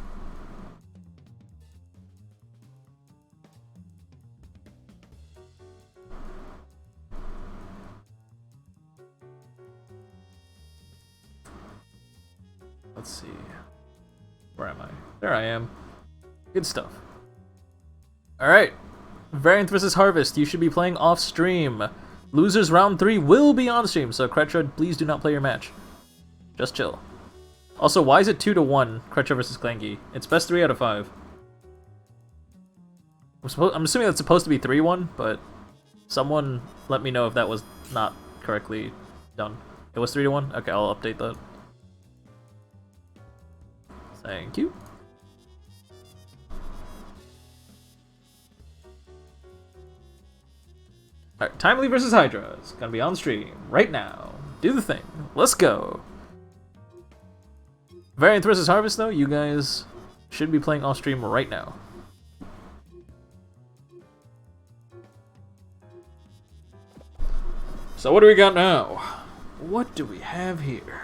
Let's see. Where am I? There I am. Good stuff. Alright. Variance versus Harvest. You should be playing off stream. Losers round 3 will be on stream, so Creta, please do not play your match. Just chill. Also, why is it 2-1, Creta versus Clangy? It's best 3 out of 5. I'm assuming that's supposed to be 3-1, but someone let me know if that was not correctly done. It was 3-1? Okay, I'll update that. Thank you. Alright, Timely versus Hydra. It's gonna be on stream right now. Do the thing. Let's go. Variance versus Harvest, though, you guys should be playing off stream right now. So what do we got now? What do we have here?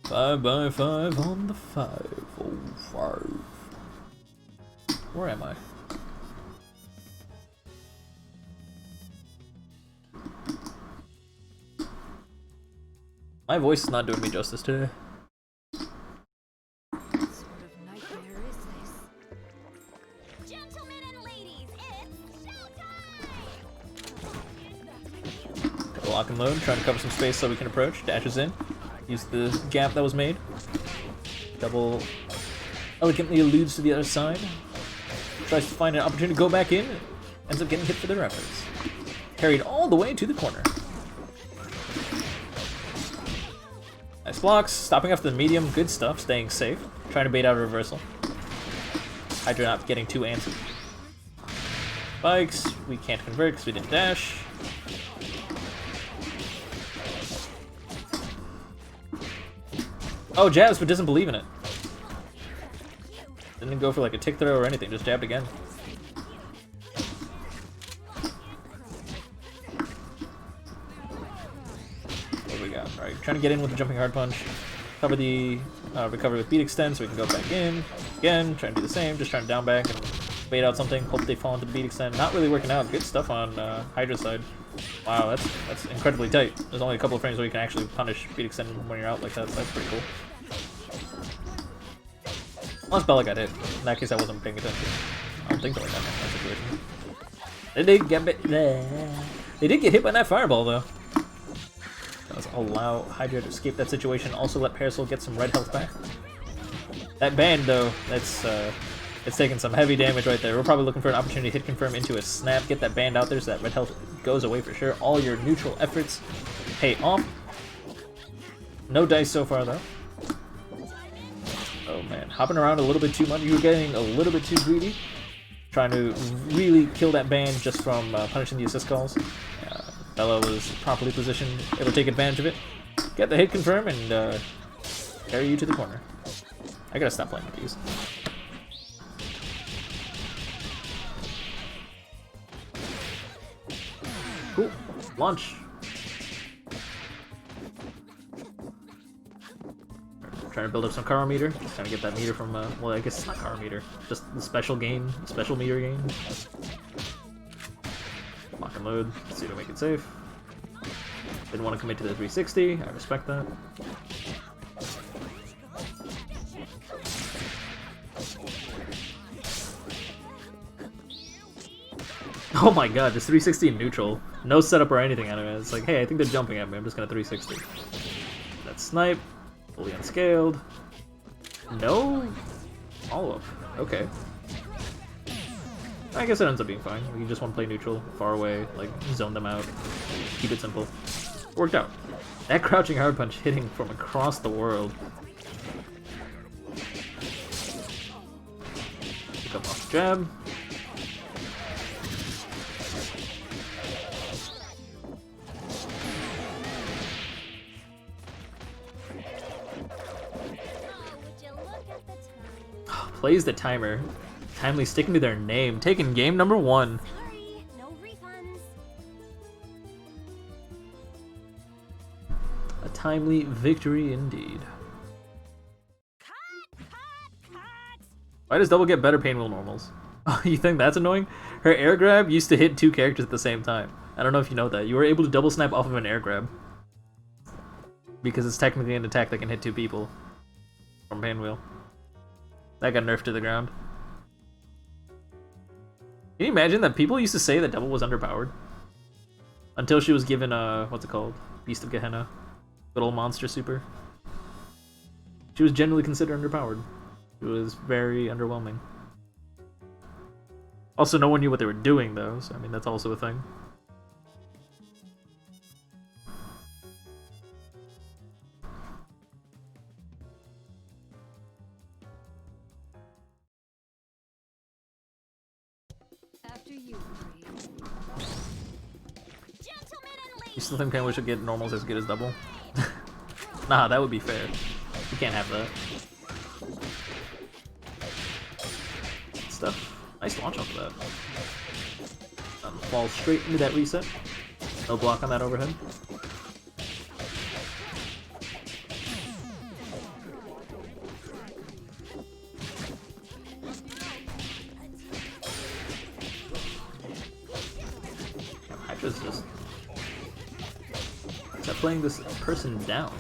Five by five on the 505. Where am I? My voice is not doing me justice today. What sort of nightmare is this? Gentlemen and ladies, it's showtime! Lock and load, trying to cover some space so we can approach. Dashes in. Use the gap that was made. Double elegantly alludes to the other side. Tries to find an opportunity to go back in. Ends up getting hit for their efforts. Carried all the way to the corner. Nice blocks. Stopping after the medium. Good stuff. Staying safe. Trying to bait out a reversal. Hydra not getting too antsy. Spikes. We can't convert because we didn't dash. Oh, jabs, but doesn't believe in it. Didn't go for like a tick throw or anything, just jabbed again. What do we got? Alright, trying to get in with the jumping hard punch. Cover the recover with beat extend so we can go back in. Again, trying to do the same, just trying to down back and bait out something. Hope they fall into the beat extend. Not really working out. Good stuff on Hydra's side. Wow, that's incredibly tight. There's only a couple of frames where you can actually punish beat extend when you're out like that, so that's pretty cool. Unless Bella got hit. In that case, I wasn't paying attention. I don't think they were that in that situation. They did get hit by that fireball, though. Does allow Hydra to escape that situation. Also let Parasol get some red health back. That band, though, it's taking some heavy damage right there. We're probably looking for an opportunity to hit confirm into a snap. Get that band out there so that red health goes away for sure. All your neutral efforts pay off. No dice so far, though. Oh man, hopping around a little bit too much. You were getting a little bit too greedy. Trying to really kill that band just from punishing the assist calls. Bella was properly positioned, able to take advantage of it. Get the hit confirm and carry you to the corner. I gotta stop playing with these. Cool. Launch. Trying to build up some Kara meter. Just trying to get that meter from, well, I guess it's not Kara meter. Just the special gain, special meter gain. Lock and load. See to make it safe. Didn't want to commit to the 360. I respect that. Oh my god, just 360 in neutral. No setup or anything out of it. It's like, hey, I think they're jumping at me. I'm just gonna 360. That snipe. Fully unscaled. No follow-up. Okay. I guess it ends up being fine. We just want to play neutral, far away, like zone them out. Keep it simple. Worked out. That crouching hard punch hitting from across the world. Pick up off the jab. Plays the timer. Timely sticking to their name. Taking game number 1. Sorry, no refunds. A timely victory indeed. Cut! Why does Double get better Painwheel normals? Oh, you think that's annoying? Her air grab used to hit 2 characters at the same time. I don't know if you know that. You were able to double snipe off of an air grab. Because it's technically an attack that can hit 2 people. From Painwheel. That got nerfed to the ground. Can you imagine that people used to say that Double was underpowered? Until she was given what's it called? Beast of Gehenna. Good old monster super. She was generally considered underpowered. It was very underwhelming. Also, no one knew what they were doing though, so I mean that's also a thing. You still think Penguin should get normals as good as double? Nah, that would be fair. You can't have that. Stuff. Nice launch off of that. Falls straight into that reset. No block on that overhead. Hydra's just playing this person down.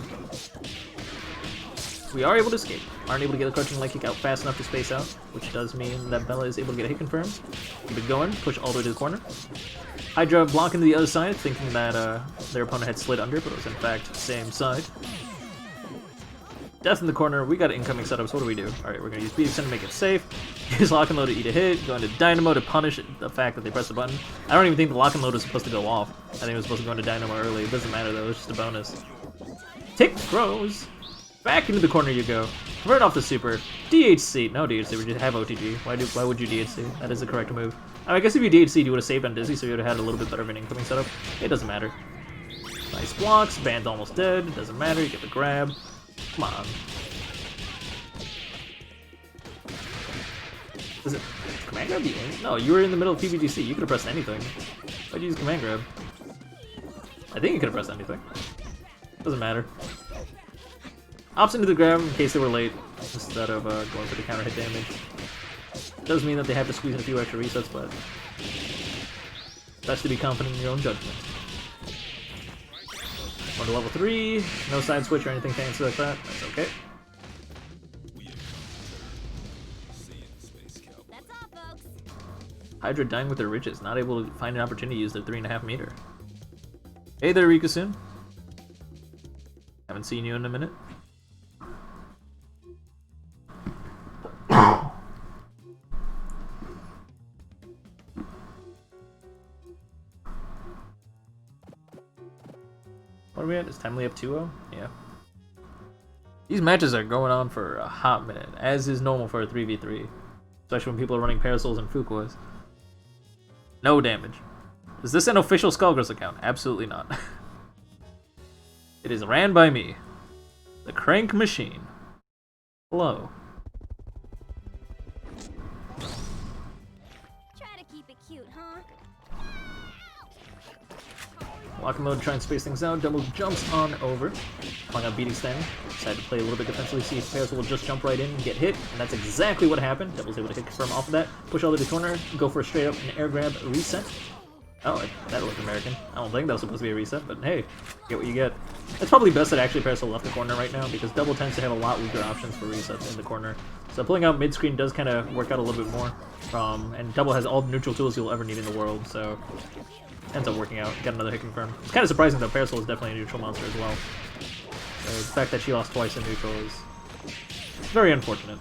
We are able to escape. Aren't able to get the crouching leg kick out fast enough to space out, which does mean that Bella is able to get a hit confirmed. Keep it going, push all the way to the corner. Hydra blocking to the other side, thinking that their opponent had slid under, but it was in fact same side. Death in the corner, we got incoming setups, what do? Alright, we're gonna use Beat to make it safe. Use lock and load to eat a hit, go into Dynamo to punish the fact that they pressed the button. I don't even think the lock and load was supposed to go off. I think it was supposed to go into Dynamo early, it doesn't matter though, it's just a bonus. Tick throws. Back into the corner you go. Convert off the super. DHC. No DHC, we just have OTG. Why would you DHC? That is the correct move. I guess if you DHC'd, you would have saved on Dizzy, so you would have had a little bit better of an incoming setup. It doesn't matter. Nice blocks. Band's almost dead. It doesn't matter. You get the grab. Come on. Is it command grab the aim? No, you were in the middle of PBGC. You could have pressed anything. Why'd you use command grab? I think you could have pressed anything. Doesn't matter. Opts into the grab in case they were late, instead of going for the counter hit damage. Does mean that they have to squeeze in a few extra resets, but best to be confident in your own judgment. One to level 3, no side switch or anything fancy like that, that's okay. That's all, folks. Hydra dying with their riches, not able to find an opportunity to use their 3.5 meter. Hey there, Rikusun. Haven't seen you in a minute. What are we at? Is Timely up 2-0? Yeah. These matches are going on for a hot minute, as is normal for a 3v3. Especially when people are running Parasols and Fuquas. No damage. Is this an official Skullgirls account? Absolutely not. It is ran by me. The Crank Machine. Hello. Try to keep it cute, huh? Lock and load to try and space things out. Double jumps on over. Calling out beating stand. Decided to play a little bit defensively, see if Parasol will just jump right in and get hit. And that's exactly what happened. Double's able to hit confirm off of that. Push all the way to the corner. Go for a straight up and air grab reset. Oh, that looked American. I don't think that was supposed to be a reset, but hey, get what you get. It's probably best that actually Parasol left the corner right now, because Double tends to have a lot weaker options for resets in the corner. So pulling out mid-screen does kind of work out a little bit more. And Double has all the neutral tools you'll ever need in the world, so ends up working out. Got another hit confirm. It's kind of surprising though, Parasol is definitely a neutral monster as well. So the fact that she lost twice in neutral is very unfortunate.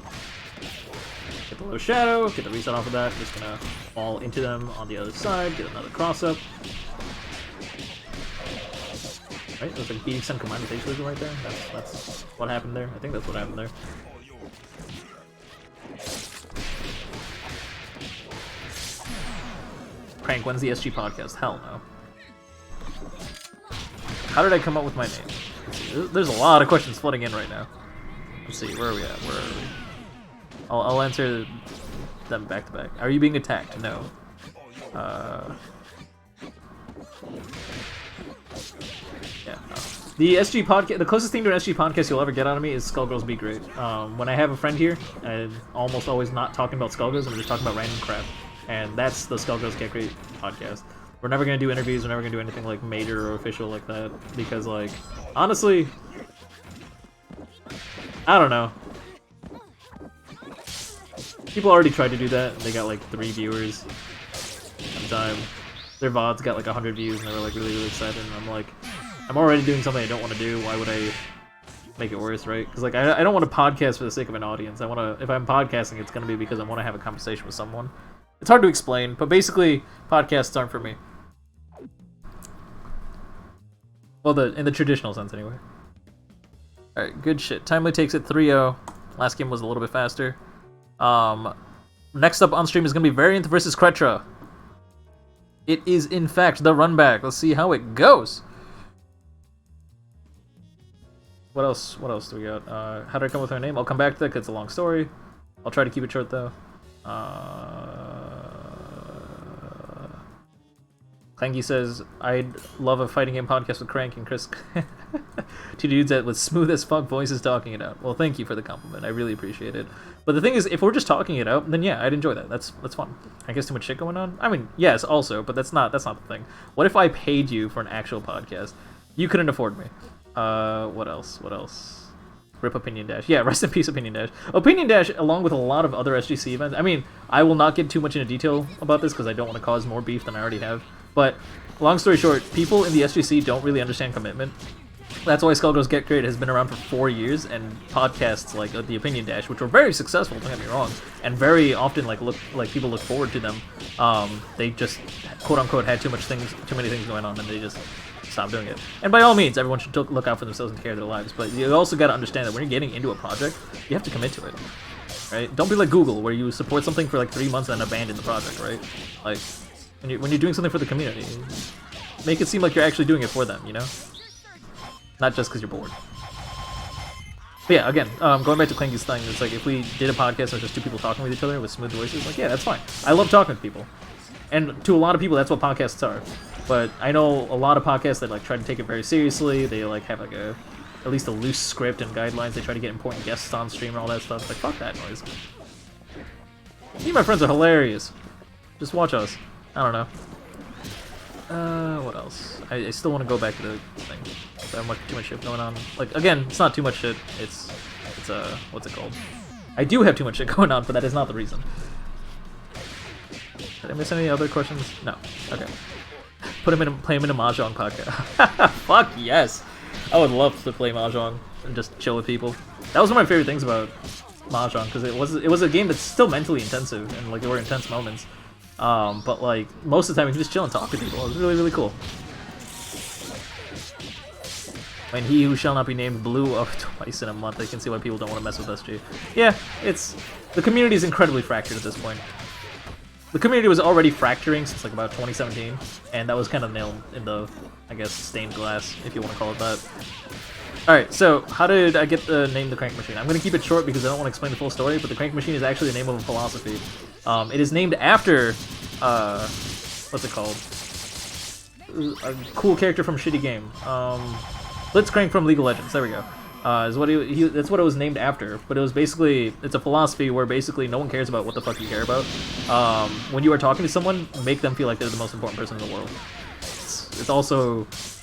Get the low shadow, get the reset off of that, just gonna fall into them on the other side, get another cross up. Right, there's like beating some combined with H-Laser right there. That's what happened there. I think that's what happened there. Crank, when's the SG podcast? Hell no. How did I come up with my name? Let's see, there's a lot of questions flooding in right now. Let's see, where are we at? Where are we? I'll answer them back to back. Are you being attacked? No. Yeah, no. The SG podcast, the closest thing to an SG podcast you'll ever get out of me is Skullgirls Be Gr8. When I have a friend here, I'm almost always not talking about Skullgirls, I'm just talking about random crap. And that's the Skullgirls Get Great podcast. We're never gonna do interviews, we're never gonna do anything like major or official like that, because like, honestly, I don't know. People already tried to do that, they got like 3 viewers at the time. Their VODs got like 100 views and they were like really excited, and I'm like, I'm already doing something I don't want to do, why would I make it worse, right? Because like, I don't want to podcast for the sake of an audience. I want to, if I'm podcasting, it's going to be because I want to have a conversation with someone. It's hard to explain, but basically, podcasts aren't for me. Well, in the traditional sense, anyway. Alright, good shit. Timely takes it 3-0. Last game was a little bit faster. Next up on stream is going to be Variance versus Creta. It is, in fact, the run back. Let's see how it goes. What else? What else do we got? How did I come with her name? I'll come back to that 'cause it's a long story. I'll try to keep it short though. Clanky says, I'd love a fighting game podcast with Crank and Chris. Two dudes that with smooth as fuck voices talking it out. Well, thank you for the compliment. I really appreciate it. But the thing is, if we're just talking it out, then yeah, I'd enjoy that. That's fun. I guess too much shit going on? I mean, yes, also, but that's not the thing. What if I paid you for an actual podcast? You couldn't afford me. What else? What else? Rip Opinion Dash. Yeah, rest in peace, Opinion Dash. Opinion Dash, along with a lot of other SGC events. I mean, I will not get too much into detail about this because I don't want to cause more beef than I already have. But, long story short, people in the SGC don't really understand commitment. That's why Skullgirls Be Gr8 has been around for 4 years, and podcasts like the Opinion Dash, which were very successful, don't get me wrong, and very often people look forward to them. They just quote unquote had too many things going on, and they just stop doing it. And by all means, everyone should look out for themselves and take care of their lives. But you also got to understand that when you're getting into a project, you have to commit to it, right? Don't be like Google, where you support something for like 3 months and then abandon the project, right? Like when you're doing something for the community, make it seem like you're actually doing it for them, you know? Not just because you're bored. But yeah, again, going back to Clanky's thing, it's like if we did a podcast with just two people talking with each other with smooth voices, like yeah, that's fine. I love talking with people. And to a lot of people, that's what podcasts are. But I know a lot of podcasts that like try to take it very seriously. They like have like at least a loose script and guidelines. They try to get important guests on stream and all that stuff. Like fuck that noise. Me and my friends are hilarious. Just watch us. I don't know. What else? I still want to go back to the thing. I have too much shit going on. Like again, it's not too much shit. It's what's it called? I do have too much shit going on, but that is not the reason. Did I miss any other questions? No. Okay. Play him in a Mahjong podcast. Fuck yes! I would love to play Mahjong and just chill with people. That was one of my favorite things about Mahjong, because it was a game that's still mentally intensive, and like there were intense moments. But like most of the time you can just chill and talk to people. It was really, really cool. When he who shall not be named blew up twice in a month, I can see why people don't want to mess with SG. Yeah, the community is incredibly fractured at this point. The community was already fracturing since like about 2017, and that was kind of nailed in the, I guess, stained glass, if you want to call it that. Alright, so how did I get the name The Crank Machine? I'm going to keep it short because I don't want to explain the full story, but The Crank Machine is actually the name of a philosophy. It is named after, what's it called? A cool character from Shitty Game. Blitzcrank from League of Legends, there we go. Is what that's what it was named after, but it was basically, it's a philosophy where basically no one cares about what the fuck you care about. When you are talking to someone, make them feel like they're the most important person in the world.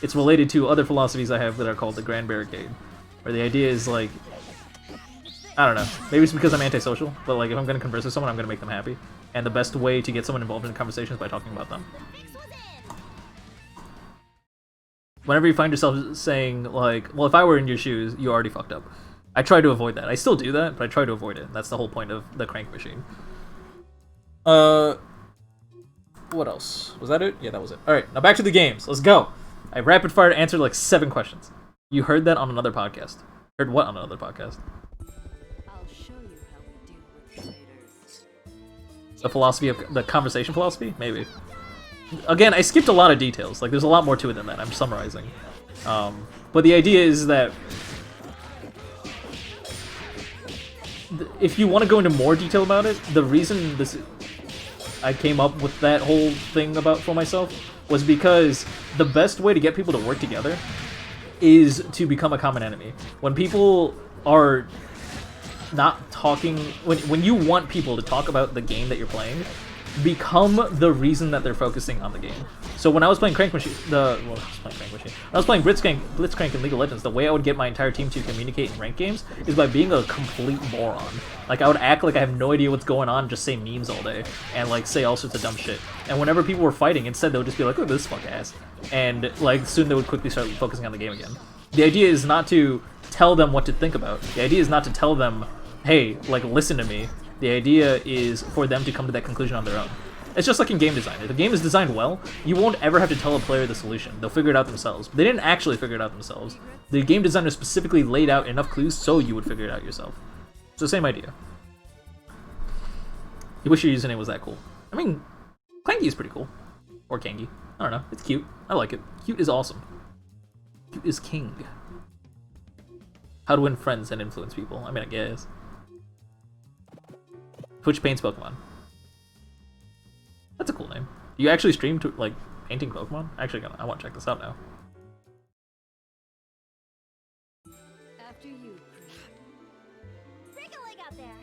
It's related to other philosophies I have that are called the Grand Barricade, where the idea is like, I don't know, maybe it's because I'm antisocial, but like if I'm going to converse with someone, I'm going to make them happy, and the best way to get someone involved in a conversation is by talking about them. Whenever you find yourself saying, like, well, if I were in your shoes, you already fucked up. I try to avoid that. I still do that, but I try to avoid it. That's the whole point of the Crank Machine. What else? Was that it? Yeah, that was it. Alright, now back to the games. Let's go! I rapid-fire answered like 7 questions. You heard that on another podcast. Heard what on another podcast? I'll show you how we deal with traitors. The philosophy of... the conversation philosophy? Maybe. Again, I skipped a lot of details. Like, there's a lot more to it than that. I'm summarizing. But the idea is that if you want to go into more detail about it, the reason I came up with that whole thing for myself was because the best way to get people to work together is to become a common enemy. When people are not talking... When you want people to talk about the game that you're playing, become the reason that they're focusing on the game. So when I was playing Crank Machine, when I was playing Blitzcrank in League of Legends, the way I would get my entire team to communicate in ranked games is by being a complete moron. Like, I would act like I have no idea what's going on, just say memes all day, and like say all sorts of dumb shit. And whenever people were fighting, instead they would just be like, "Look at this fuck ass," and like soon they would quickly start focusing on the game again. The idea is not to tell them what to think about. The idea is not to tell them, "Hey, like listen to me." The idea is for them to come to that conclusion on their own. It's just like in game design. If the game is designed well, you won't ever have to tell a player the solution. They'll figure it out themselves. But they didn't actually figure it out themselves. The game designer specifically laid out enough clues so you would figure it out yourself. It's the same idea. You wish your username was that cool. I mean, Clanky is pretty cool. Or Kangi. I don't know. It's cute. I like it. Cute is awesome. Cute is king. How to win friends and influence people. I mean, I guess. Twitch paints Pokemon. That's a cool name. Do you actually stream to like painting Pokemon? Actually, I want to check this out now. After you, break a leg out there.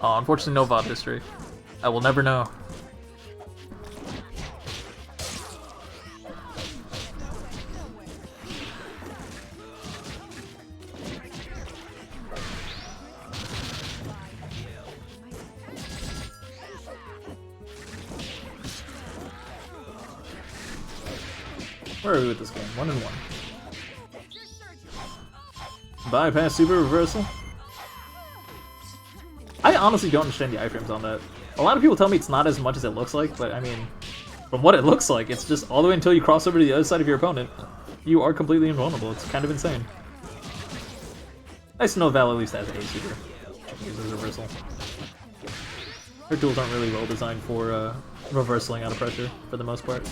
Oh, unfortunately, no VOD history. I will never know. Where are we with this game? 1-1. Bypass super reversal. I honestly don't understand the iframes on that. A lot of people tell me it's not as much as it looks like, but I mean, from what it looks like, it's just all the way until you cross over to the other side of your opponent. You are completely invulnerable. It's kind of insane. Nice to know Val at least has a super. Uses reversal. Her tools aren't really well designed for reversaling out of pressure, for the most part.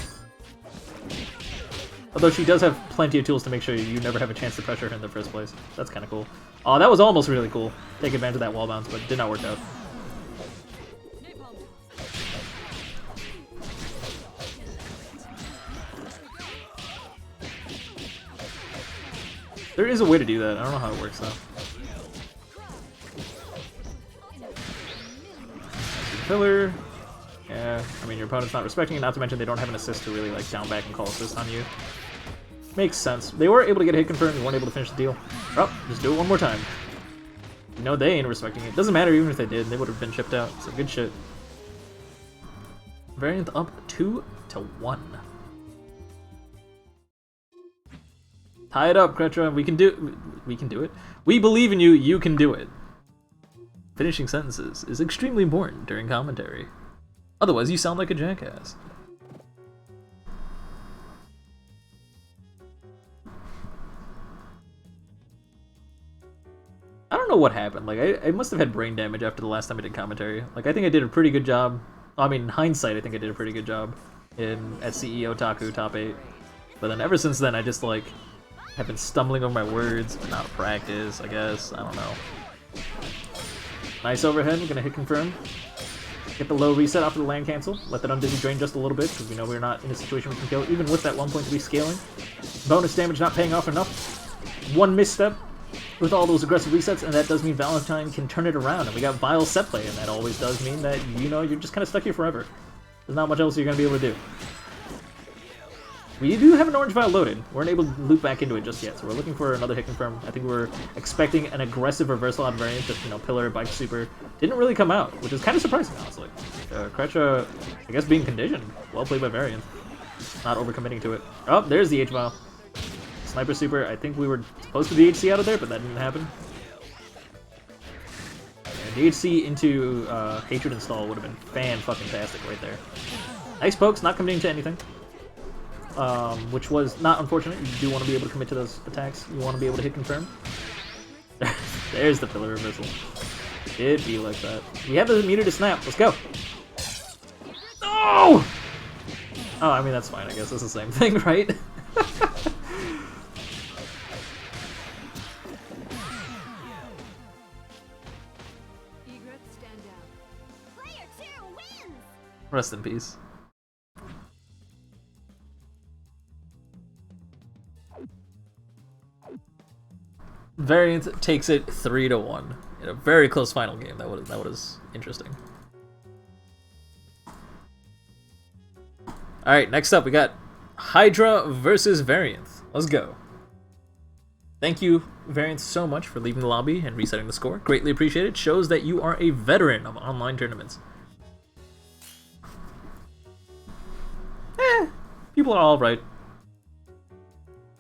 Although she does have plenty of tools to make sure you never have a chance to pressure her in the first place. That's kind of cool. Oh, that was almost really cool. Take advantage of that wall bounce, but did not work out. There is a way to do that. I don't know how it works though. Pillar. Yeah, I mean your opponent's not respecting it, not to mention they don't have an assist to really like down back and call assist on you. Makes sense. They were able to get a hit confirmed, they weren't able to finish the deal. Oh, just do it one more time. You know they ain't respecting it. Doesn't matter even if they did, they would have been chipped out. So good shit. Variant up 2-1. Tie it up, Creta. We can do it. We believe in you, you can do it. Finishing sentences is extremely important during commentary. Otherwise, you sound like a jackass. I don't know what happened. Like, I must have had brain damage after the last time I did commentary. Like, I think I did a pretty good job. I mean, in hindsight, I think I did a pretty good job at CEO Otaku Top 8. But then ever since then, I just, like, have been stumbling over my words, but not practice, I guess. I don't know. Nice overhead. We're gonna hit confirm. Get the low reset off of the land cancel. Let that undizzy drain just a little bit, because we know we're not in a situation we can kill, even with that 1.3 scaling. Bonus damage not paying off enough. One misstep with all those aggressive resets, and that does mean Valentine can turn it around, and we got Vile set play, and that always does mean that, you know, you're just kind of stuck here forever. There's not much else you're going to be able to do. We do have an orange vial loaded. We weren't able to loop back into it just yet, so we're looking for another hit confirm. I think we were expecting an aggressive reversal out of Variance, just, you know, pillar, bike super. Didn't really come out, which is kind of surprising, honestly. Creta, I guess, being conditioned. Well played by Variance. Not overcommitting to it. Oh, there's the H-vial. Sniper super. I think we were supposed to DHC out of there, but that didn't happen. Yeah, DHC into Hatred install would have been fan-fucking-tastic right there. Nice pokes, not committing to anything. Which was not unfortunate. You do want to be able to commit to those attacks. You want to be able to hit confirm. There's the pillar reversal. It'd be like that. We have the immunity to snap. Let's go. No! Oh, I mean, that's fine, I guess. It's the same thing, right? Rest in peace. Variance takes it 3-1 in a very close final game. That was interesting. All right, next up we got Hydra versus Variance. Let's go. Thank you, Variance, so much for leaving the lobby and resetting the score. Greatly appreciated. Shows that you are a veteran of online tournaments. People are all right.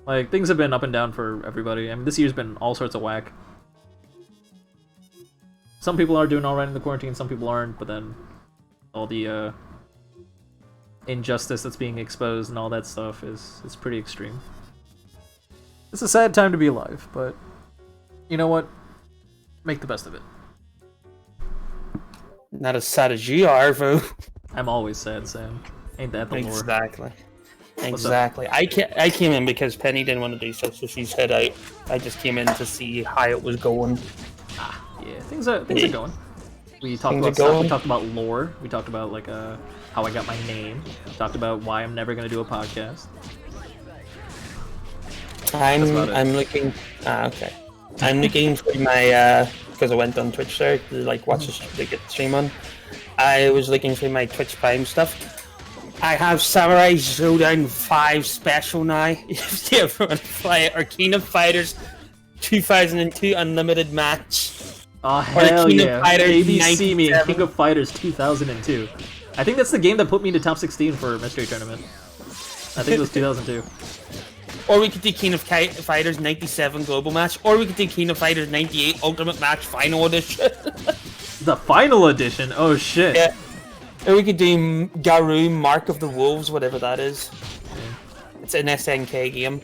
Like, things have been up and down for everybody. I mean, this year's been all sorts of whack. Some people are doing alright in the quarantine, some people aren't, but then all the injustice that's being exposed and all that stuff is pretty extreme. It's a sad time to be alive, but you know what? Make the best of it. Not as sad as you are, bro. I'm always sad, Sam. Ain't that the lore? Exactly. Exactly. I came in because Penny didn't want to do stuff, so she's head out. I just came in to see how it was going. Yeah, things are going. We talked about stuff. We talked about lore. We talked about like how I got my name. We talked about why I'm never gonna do a podcast. I'm looking. Okay. I'm looking for my because I went on Twitch there to like watch the stream on. I was looking for my Twitch Prime stuff. I have Samurai Showdown 5 special now. If you ever want to play it, or King of Fighters 2002 Unlimited Match. Oh hell yeah! ABC me and King of Fighters 2002. I think that's the game that put me to top 16 for Mystery Tournament. I think it was 2002. Or we could do King of Fighters 97 Global Match, or we could do King of Fighters 98 Ultimate Match Final Edition. The Final Edition? Oh shit. Yeah. Or we could do Garou Mark of the Wolves, whatever that is. Yeah. It's an SNK game.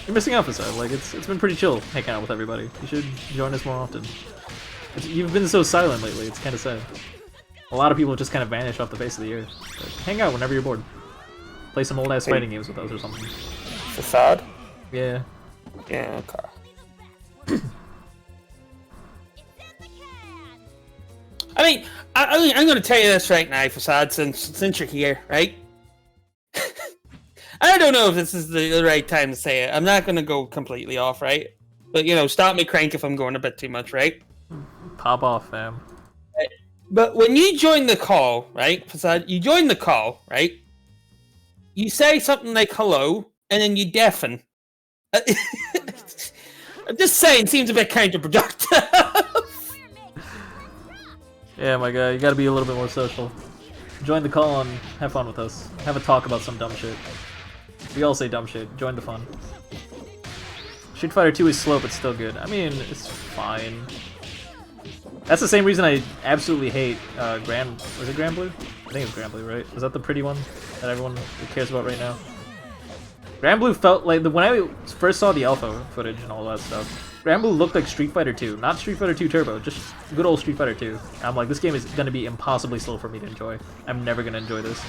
You're missing out, Facade. Like, it's been pretty chill hanging out with everybody. You should join us more often. You've been so silent lately, it's kind of sad. A lot of people just kind of vanish off the face of the earth. But hang out whenever you're bored. Play some old-ass fighting games with us or something. Facade? Yeah. Yeah, okay. I mean, I'm going to tell you this right now, Facade, since you're here, right? I don't know if this is the right time to say it. I'm not going to go completely off, right? But, you know, stop me crank if I'm going a bit too much, right? Pop off, fam. But when you join the call, right, Facade, you join the call, right? You say something like hello, and then you deafen. I'm just saying, seems a bit counterproductive. Yeah, my guy, you gotta be a little bit more social. Join the call and have fun with us. Have a talk about some dumb shit. We all say dumb shit. Join the fun. Street Fighter 2 is slow, but still good. I mean, it's fine. That's the same reason I absolutely hate was it Grand Blue? I think it's Grand Blue, right? Is that the pretty one that everyone cares about right now? Grand Blue felt like when I first saw the alpha footage and all that stuff, Grand Blue looked like Street Fighter 2, not Street Fighter 2 Turbo, just good old Street Fighter 2. I'm like, this game is gonna be impossibly slow for me to enjoy. I'm never gonna enjoy this.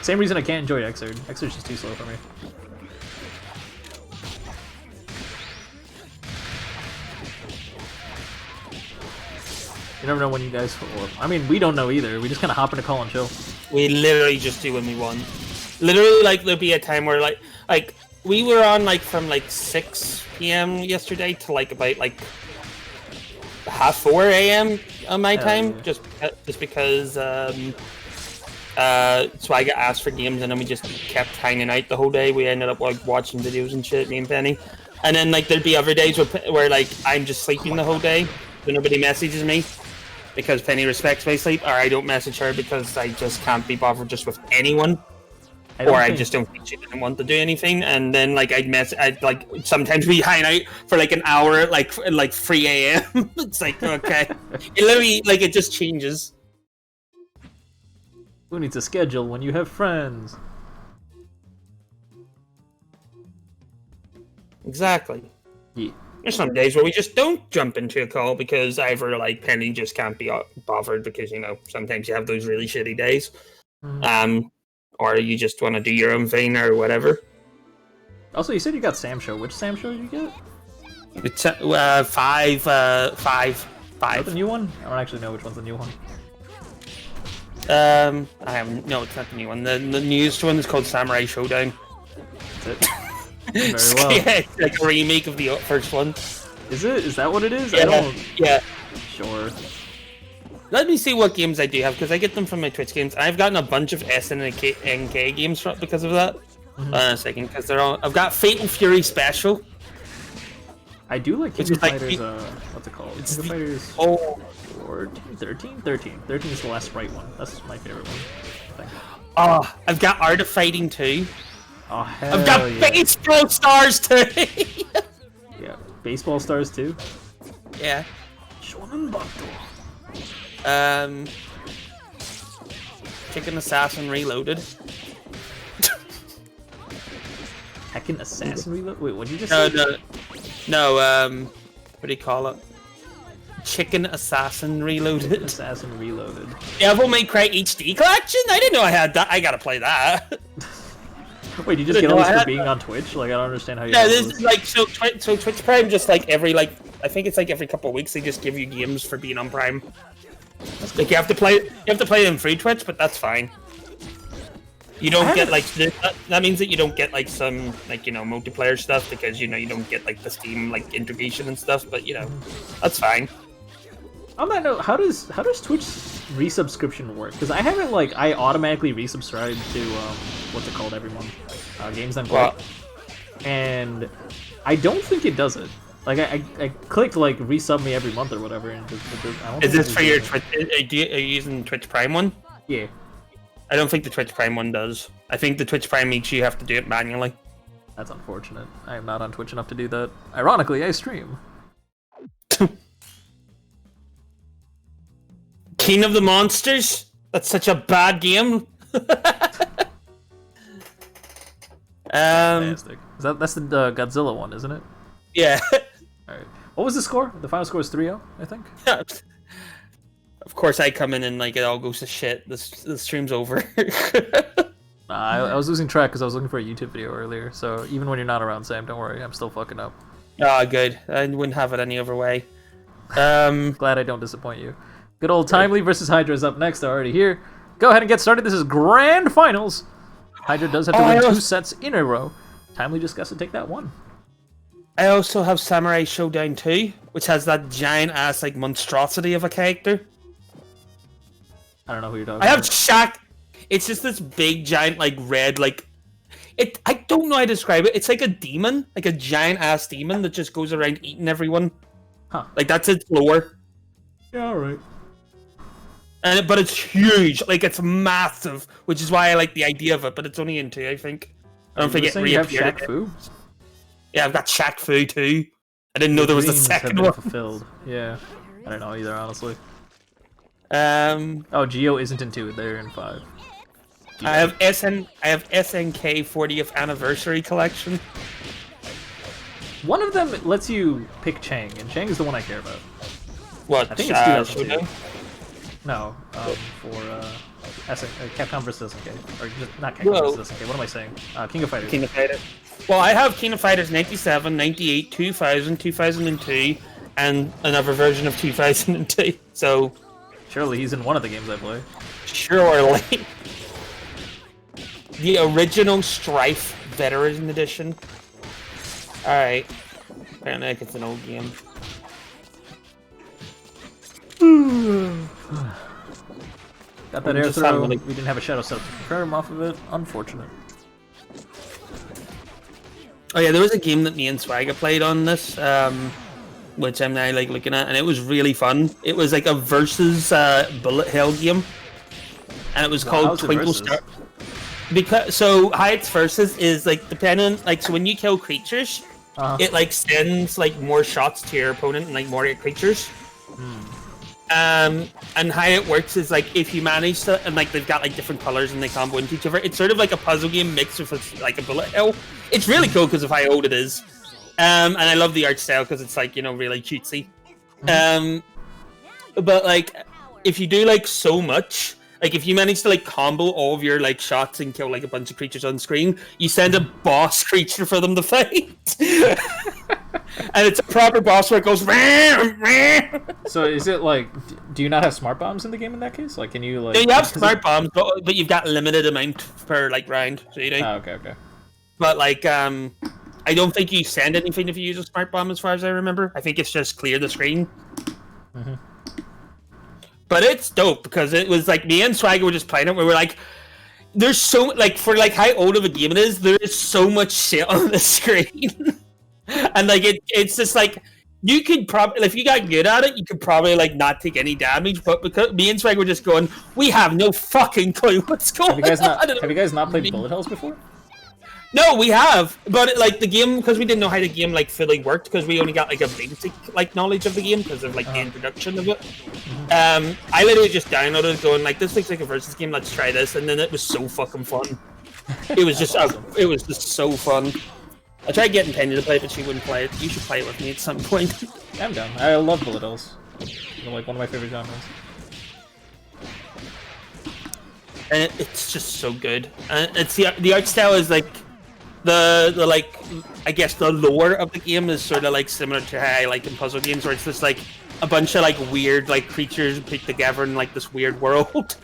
Same reason I can't enjoy Xrd. Xrd's just too slow for me. You never know when you guys... I mean, we don't know either. We just kind of hop in a call and chill. We literally just do when we want. Literally, like, there'll be a time where, like we were on, like, from, like, 6 p.m. yesterday to, like, about, like, 4 a.m. on my time. Yeah. Just because, so I got asked for games, and then we just kept hanging out the whole day. We ended up, like, watching videos and shit, me and Penny. And then, like, there'd be other days where like, I'm just sleeping the whole day, so nobody messages me. Because Penny respects my sleep, or I don't message her because I just can't be bothered just with anyone. I just don't think she didn't want to do anything. And then, like, I'd like, sometimes we hang out for, like, an hour at, like 3 a.m. It's like, okay. It literally, like, it just changes. Who needs a schedule when you have friends? Exactly. Yeah. There's some days where we just don't jump into a call because either, like, Penny just can't be bothered because, you know, sometimes you have those really shitty days. Mm-hmm. Or you just want to do your own thing or whatever. Also, you said you got Sam Show. Which Sam Show did you get? It's 5. Is that the new one? I don't actually know which one's the new one. No, it's not the new one. The newest one is called Samurai Showdown. That's it. Very well. Yeah, it's like a remake of the first one. Is it? Is that what it is? Yeah, I don't... Yeah. Sure. Let me see what games I do have, because I get them from my Twitch games. I've gotten a bunch of SNK games because of that. Mm-hmm. A second, because they're all... I've got Fatal Fury Special. I do like King of Fighters, what's it called? It's King of Fighters 14? 13? 13. 13 is the last Sprite one. That's my favorite one, I think. Oh, I've got Art of Fighting 2. Oh, hell I've got Baseball Stars 2! Yeah, Baseball Stars 2? Yeah. Shonen Bato. Chicken Assassin Reloaded. Heckin' Assassin Reloaded? Wait, what did you just say? No, what do you call it? Chicken Assassin Reloaded. Assassin Reloaded. Devil May Cry HD Collection? I didn't know I had that. I gotta play that. Wait, you just get all this for being on Twitch? Like, I don't understand how you. Yeah, this is like so Twitch Prime just like every like I think it's like every couple of weeks they just give you games for being on Prime. Like you have to play them free Twitch, but that's fine. You don't get like that means that you don't get like some like multiplayer stuff because you don't get like the Steam like integration and stuff, but that's fine. On that note, how does Twitch resubscription work? Because I haven't I automatically resubscribed to what's it called every month, Games Done Quick, and I don't think it does it. Like I clicked like resub me every month or whatever, and I don't Is this for your Twitch? Are you using Twitch Prime one? Yeah. I don't think the Twitch Prime one does. I think the Twitch Prime makes you have to do it manually. That's unfortunate. I am not on Twitch enough to do that. Ironically, I stream. King of the Monsters? That's such a bad game. Fantastic. That's the Godzilla one, isn't it? Yeah. Alright. What was the score? The final score is 3-0, I think? Of course I come in and like it all goes to shit. The stream's over. I was losing track because I was looking for a YouTube video earlier, so even when you're not around, Sam, don't worry, I'm still fucking up. Ah, good. I wouldn't have it any other way. Glad I don't disappoint you. Good old Timely versus Hydra is up next. They're already here. Go ahead and get started. This is Grand Finals. Hydra does have to win 2 sets in a row. Timely just got to take that one. I also have Samurai Showdown 2, which has that giant ass like monstrosity of a character. I don't know who you're talking I have about. Shaq. It's just this big giant like red like I don't know how to describe it. It's like a demon, like a giant ass demon that just goes around eating everyone. Huh. Like that's its lore. Yeah, alright. But it's huge, like it's massive, which is why I like the idea of it. But it's only in 2, I think. I don't think it reappeared. You have Shaq Fu? Yeah, I've got Shaq Fu too. I didn't know there was a second one. Fulfilled. Yeah, I don't know either, honestly. Oh, Geo isn't in 2; they're in 5. I have SNK 40th Anniversary Collection. One of them lets you pick Chang, and Chang is the one I care about. What? I think it's 2002. Showdown? No, for Capcom vs SNK, or just not Capcom vs SNK. What am I saying? King of Fighters. King of Fighters. Well, I have King of Fighters 97, 98, 2000, 2002, and another version of 2002. So surely he's in one of the games I play. Surely. The original Strife Veteran Edition. Alright. Apparently it's an old game. Got that air throw. We didn't have a shadow set up to confirm him off of it. Unfortunate. Oh yeah, there was a game that me and Swagger played on this, which I'm now like looking at, and it was really fun. It was like a versus bullet hell game, and it was called Twinkle Star. Because so how it's versus is like depending so when you kill creatures, it like sends like more shots to your opponent and like more creatures. And how it works is like if you manage to, and like they've got like different colors and they combo into each other. It's sort of like a puzzle game mixed with like a bullet hell. It's really cool because of how old it is, and I love the art style because it's like really cutesy. But like if you do like so much, like if you manage to like combo all of your like shots and kill like a bunch of creatures on screen, you send a boss creature for them to fight. And it's a proper boss where it goes. So is it like? Do you not have smart bombs in the game in that case? Like, can you like? Yeah, you have smart bombs, but you've got limited amount per like round. So you do. Oh, okay. But like, I don't think you send anything if you use a smart bomb, as far as I remember. I think it's just clear the screen. But it's dope because it was like me and Swagger were just playing it. We were like, "There's so like for like how old of a game it is. There is so much shit on the screen." And like it's just like you could probably if you got good at it, you could probably like not take any damage. But because me and Swag were just going, we have no fucking clue what's going on. Have you guys not played bullet hells before? No, we have, but like the game because we didn't know how the game like fully worked because we only got like a basic like knowledge of the game because of like the introduction of it. I literally just downloaded it, going like this looks like a versus game. Let's try this, and then it was so fucking fun. It was just awesome. It was just so fun. I tried getting Penny to play, but she wouldn't play it. You should play it with me at some point. I'm down. I love bullet hells. They're, like one of my favorite genres. And it's just so good. And it's the art style is like the like I guess the lore of the game is sort of like similar to how I like in puzzle games, where it's just like a bunch of like weird like creatures put together in like this weird world.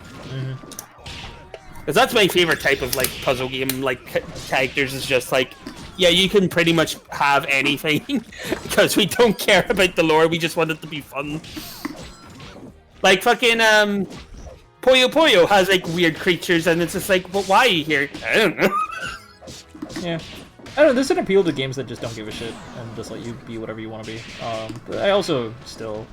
Because that's my favorite type of like puzzle game, like characters is just like, yeah, you can pretty much have anything because we don't care about the lore, we just want it to be fun. Like fucking Puyo Puyo has like weird creatures and it's just like, but why are you here? I don't know. Yeah. I don't know, there's an appeal to games that just don't give a shit and just let you be whatever you want to be. But I also still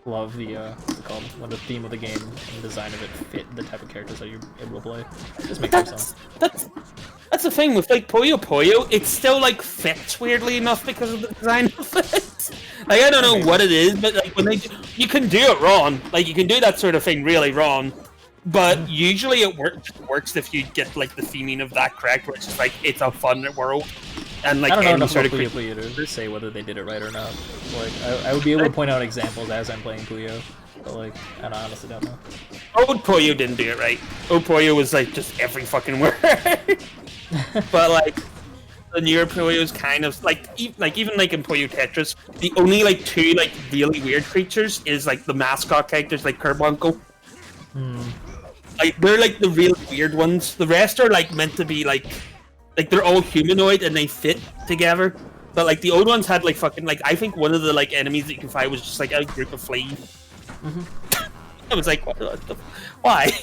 love the, what's it called, when the theme of the game and the design of it fit the type of characters that you're able to play. Just makes sense. That's the thing with like Puyo Puyo, it still like fits weirdly enough because of the design of it. Like I don't know what it is, but like when you can do it wrong, like you can do that sort of thing really wrong. But usually it works if you get like the theming of that correct, where it's just like it's a fun world, and like I don't know any enough sort about of Puyo Puyo to say whether they did it right or not. Like I would be able to point out examples as I'm playing Puyo, but like I honestly don't know. Old Puyo didn't do it right. Old Puyo was like just every fucking word. But like the newer Puyo is kind of like even like in Puyo Tetris, the only like two like really weird creatures is like the mascot characters like Carbuncle. Like they're like the real weird ones. The rest are like meant to be like they're all humanoid and they fit together. But like the old ones had like fucking like I think one of the like enemies that you can fight was just like a group of fleas. I was like, why?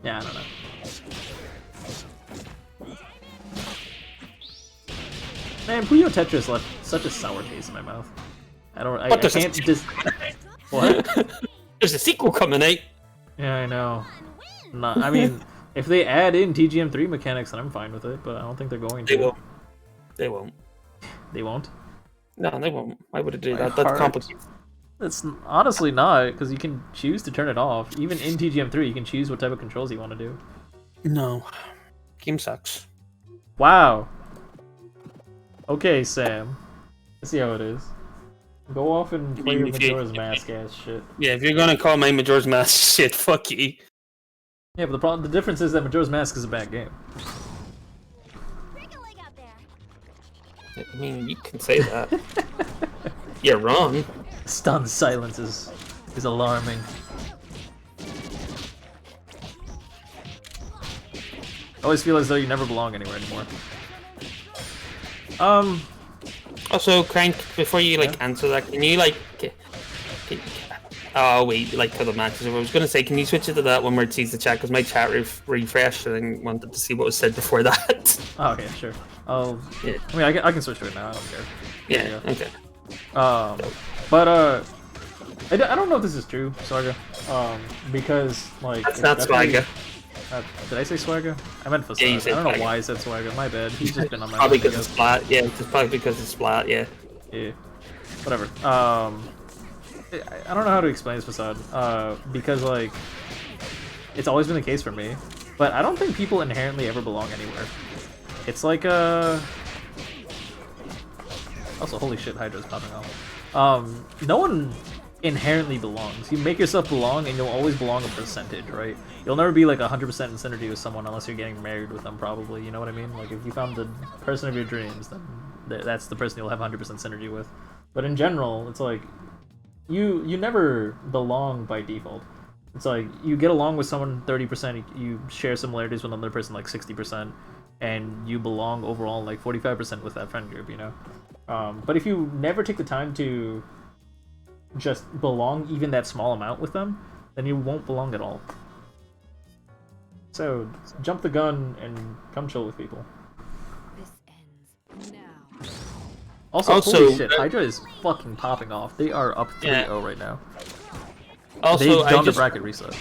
Yeah, I don't know. Man, Puyo Tetris left such a sour taste in my mouth. I can't just... What? There's a sequel coming out. Yeah, I know. I mean, if they add in TGM3 mechanics, then I'm fine with it, but I don't think they're going to. They won't. They won't. They won't? No, they won't. Why would it do that? That's complicated. It's honestly not, because you can choose to turn it off. Even in TGM3, you can choose what type of controls you want to do. No. Game sucks. Wow. Okay, Sam. Let's see how it is. Go off and play your Majora's Mask ass shit. Yeah, if you're gonna call my Majora's Mask shit, fuck you. Yeah, but the difference is that Majora's Mask is a bad game. I mean, you can say that. You're wrong. Stunned silence is alarming. I always feel as though you never belong anywhere anymore. Also, Crank, before you like answer that, can you like? Oh wait, like till the match is over. I was gonna say, can you switch it to that one where it sees the chat? Because my chat refreshed and I wanted to see what was said before that. Oh, okay, sure. Yeah. I mean, I can switch to it now. I don't care. Yeah. Okay. But I don't know if this is true, Swagger. Because like that's not Swagger. Did I say Swagger? I meant Facade. Yeah, you said I don't know Swagger. why I said Swagger. My bad. He's just been on my Probably mind, I because it's guess. Splat. Yeah, it's probably because it's Splat. Yeah. Yeah. Whatever. I don't know how to explain this Facade. Because like it's always been the case for me. But I don't think people inherently ever belong anywhere. It's like also, holy shit, Hydra's popping off. No one inherently belongs. You make yourself belong, and you'll always belong a percentage, right? You'll never be like 100% in synergy with someone unless you're getting married with them, probably. You know what I mean? Like, if you found the person of your dreams, then that's the person you'll have 100% synergy with. But in general, it's like, you never belong by default. It's like, you get along with someone 30%, you share similarities with another person like 60%, and you belong overall like 45% with that friend group, you know? But if you never take the time to just belong even that small amount with them, then you won't belong at all. So, jump the gun and come chill with people. This ends now. Also, holy shit, Hydra is fucking popping off. They are up 3-0 right now. Also, they've done the bracket reset.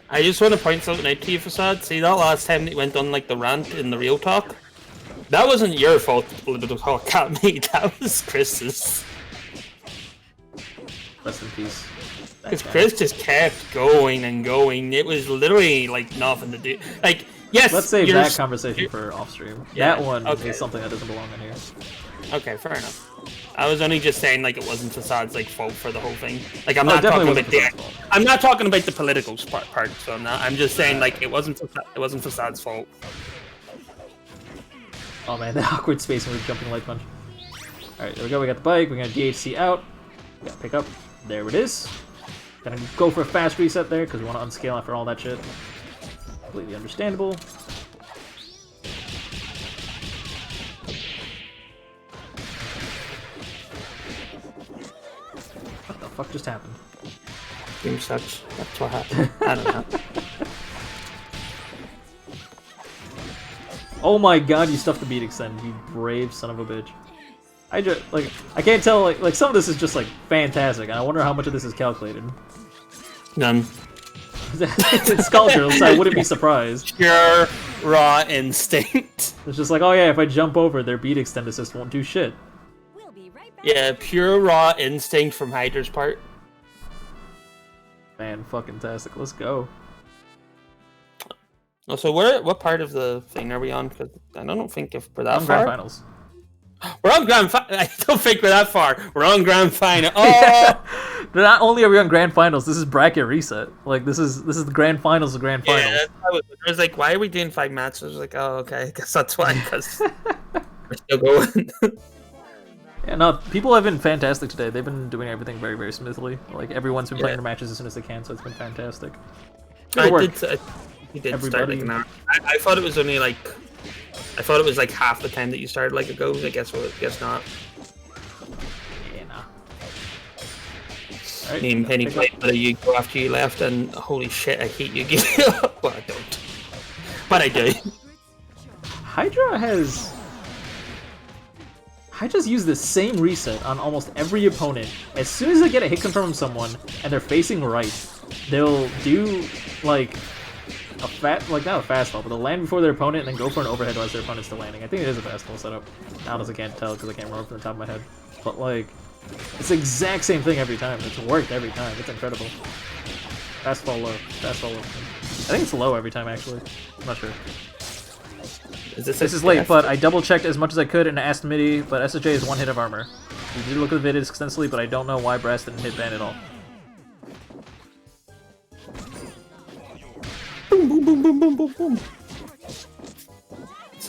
I just want to point something out to you, Facade. See, that last time that you went on like the rant in the real talk? That wasn't your fault, Political Talk got me. That was Chris's. Rest in peace. Because Chris just kept going and going. It was literally like nothing to do. Like, yes. Let's save that conversation for off stream. Yeah, that one okay. is something that doesn't belong in here. Okay, fair enough. I was only just saying like it wasn't Fasad's like fault for the whole thing. Like I'm Oh, it not definitely talking about wasn't the Fasad's fault. I'm not talking about the political part. So I'm just saying like it wasn't Fasad's fault. Oh man, the awkward spacing with jumping light punch. Alright, there we go, we got the bike, we're gonna DHC out. We gotta pick up. There it is. Gonna go for a fast reset there, because we want to unscale after all that shit. Completely understandable. What the fuck just happened? Game sucks. That's what happened. I don't know. Oh my god, you stuffed the beat extend, you brave son of a bitch. I can't tell, like some of this is just like fantastic, and I wonder how much of this is calculated. None. It's Skullgirls, so I wouldn't be surprised. Pure raw instinct. It's just like, oh yeah, if I jump over, their beat extend assist won't do shit. We'll be right back. Yeah, pure raw instinct from Hydra's part. Man, fucking tastic. Let's go. Oh, so what part of the thing are we on? Because I don't think if we're that On far. grand finals. We're on grand final. I don't think we're that far. We're on grand final. Oh, Not only are we on grand finals, this is bracket reset. Like this is the grand finals of grand finals. yeah. I was like, why are we doing 5 matches? I was like, oh, okay. I guess that's why. Because we're still going. Yeah, no, people have been fantastic today. They've been doing everything very, very smoothly. Like everyone's been playing their matches as soon as they can, so it's been fantastic. Good work. We did Everybody. start like an hour. I thought it was only like. I thought it was like half the time that you started like ago. I guess not. Yeah, nah. Alright, Me and Penny pick played up. but you go after you left, and holy shit, I hate you. Well, I don't, but I do. Hydra's used the same reset on almost every opponent. As soon as they get a hit confirm from someone and they're facing right, they'll do like a not a fastball, but they'll land before their opponent and then go for an overhead while their opponent's still landing. I think it is a fastball setup. Now I can't tell because I can't remember from the top of my head. But like, it's the exact same thing every time. It's worked every time. It's incredible. Fastball low. Fastball low. I think it's low every time actually. I'm not sure. This is late, but I double-checked as much as I could and asked MIDI, but SSJ is 1 hit of armor. We did look at the vids extensively, but I don't know why Brass didn't hit ban at all. Boom, boom, boom, boom, boom, boom,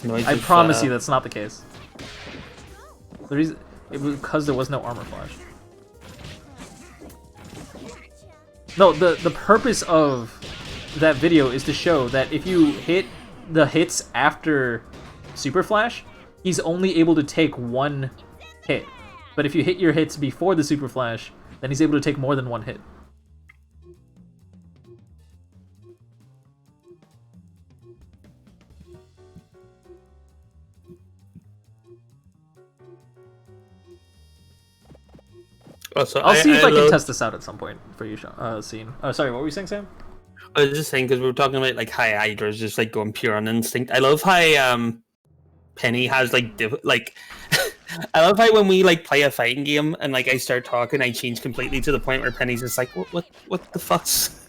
boom. I promise you that's not the case. The reason it was because there was no armor flash. No, the purpose of that video is to show that if you hit the hits after Super Flash, he's only able to take 1 hit. But if you hit your hits before the Super Flash, then he's able to take more than 1 hit. Oh, so I'll see if I can test this out at some point for you, Scene. Oh, sorry, what were you saying, Sam? I was just saying because we were talking about like how Hydra's just like going pure on instinct. I love how Penny has like I love how when we like play a fighting game and like I start talking, I change completely to the point where Penny's just like, what the fuck's?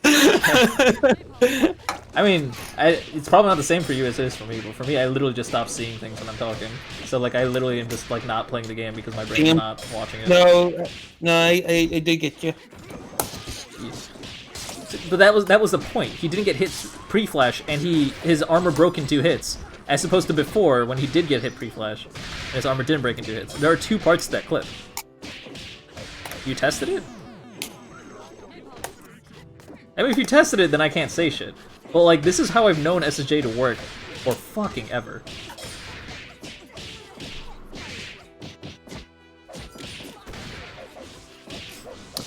I mean, it's probably not the same for you as it is for me, but for me, I literally just stop seeing things when I'm talking. So like, I literally am just like not playing the game because my brain's not watching it. No, I do get you. But that was the point. He didn't get hit pre-flash, and his armor broke in 2 hits, as opposed to before when he did get hit pre-flash, and his armor didn't break in 2 hits. There are 2 parts to that clip. You tested it? I mean, if you tested it, then I can't say shit. But like, this is how I've known SSJ to work for fucking ever.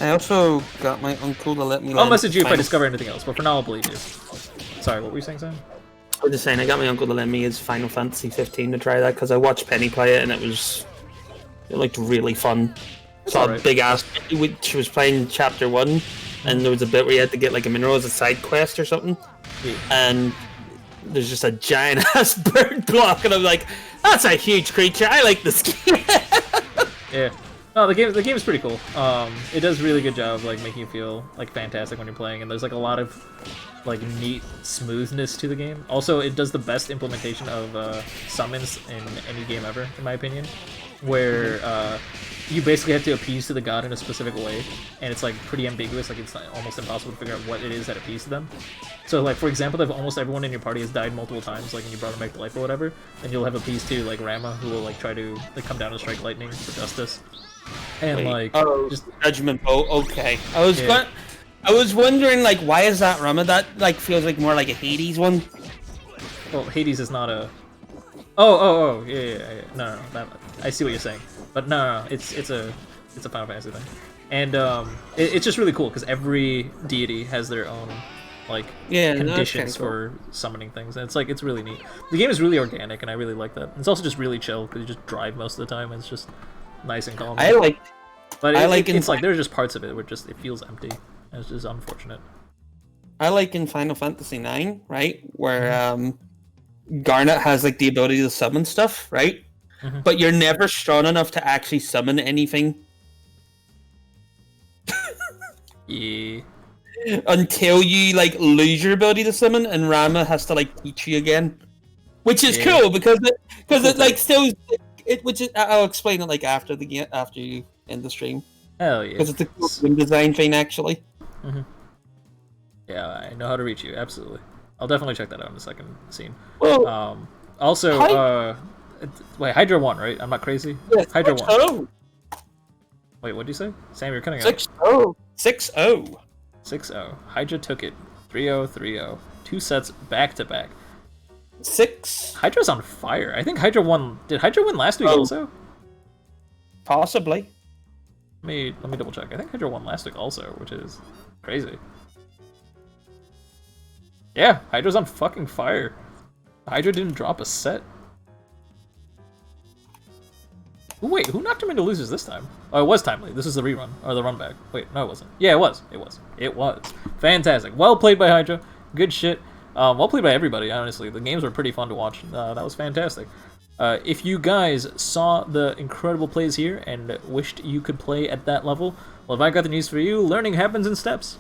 I also got my uncle to let me. I'll message you if I discover anything else, but for now I'll believe you. Sorry, what were you saying, Sam? I was just saying, I got my uncle to lend me his Final Fantasy 15 to try that because I watched Penny play it and it looked really fun. Saw a big ass. She was playing Chapter 1, and there was a bit where you had to get like a mineral as a side quest or something, and there's just a giant ass bird block, and I'm like, that's a huge creature. I like this game. Yeah. No, the game is pretty cool. It does a really good job of like making you feel like fantastic when you're playing, and there's like a lot of like neat smoothness to the game. Also, it does the best implementation of summons in any game ever, in my opinion, where you basically have to appease to the god in a specific way, and it's like pretty ambiguous. Like it's almost impossible to figure out what it is that appease to them. So like for example, if almost everyone in your party has died multiple times, like and you brought them back to life or whatever, then you'll have a piece to like Rama, who will like try to like come down and strike lightning for justice. And Wait, like just judgment. Oh, okay. I was wondering like why is that Rama? That like feels like more like a Hades one. Well, Hades is not a. Oh, yeah. No, I see what you're saying, but no, it's a Final Fantasy thing, and it's just really cool because every deity has their own like conditions for summoning things, and it's really neat. The game is really organic, and I really like that. It's also just really chill because you just drive most of the time, and it's just nice and calm. It's like there's just parts of it where it feels empty, and it's just unfortunate. I like in Final Fantasy IX, right, where Garnet has like the ability to summon stuff, right? But you're never strong enough to actually summon anything. Yeah. Until you like lose your ability to summon, and Rama has to like teach you again, which is cool because it like still which is I'll explain it like after you end the stream. Hell yeah! Because it's a cool game design thing actually. Yeah, I know how to reach you. Absolutely, I'll definitely check that out in the second scene. Well, also, wait, Hydra won, right? I'm not crazy. Yes, Hydra 6-0. won. Wait, what did you say? Sam, you're cutting out. 6-0. 6-0. 6-0. Hydra took it. 3-0, 3-0. 2 sets back to back. 6. Hydra's on fire. I think Hydra won. Did Hydra win last week also? Possibly. Let me double check. I think Hydra won last week also, which is crazy. Yeah, Hydra's on fucking fire. Hydra didn't drop a set. Wait, who knocked him into losers this time? Oh, it was Timely. This is the rerun, or the run back. Wait, no, it wasn't. Yeah, it was. It was. Fantastic. Well played by Hydra. Good shit. Well played by everybody, honestly. The games were pretty fun to watch. That was fantastic. If you guys saw the incredible plays here and wished you could play at that level, well, if I got the news for you, learning happens in steps.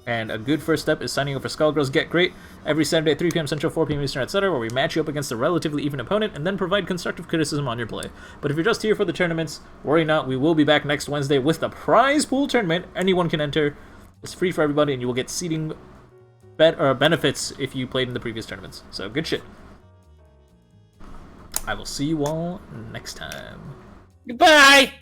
And a good first step is signing up for Skullgirls Get Great every Saturday at 3 p.m. Central, 4 p.m. Eastern, etc., where we match you up against a relatively even opponent and then provide constructive criticism on your play. But if you're just here for the tournaments, worry not, we will be back next Wednesday with the prize pool tournament. Anyone can enter. It's free for everybody, and you will get seating benefits if you played in the previous tournaments. So, good shit. I will see you all next time. Goodbye!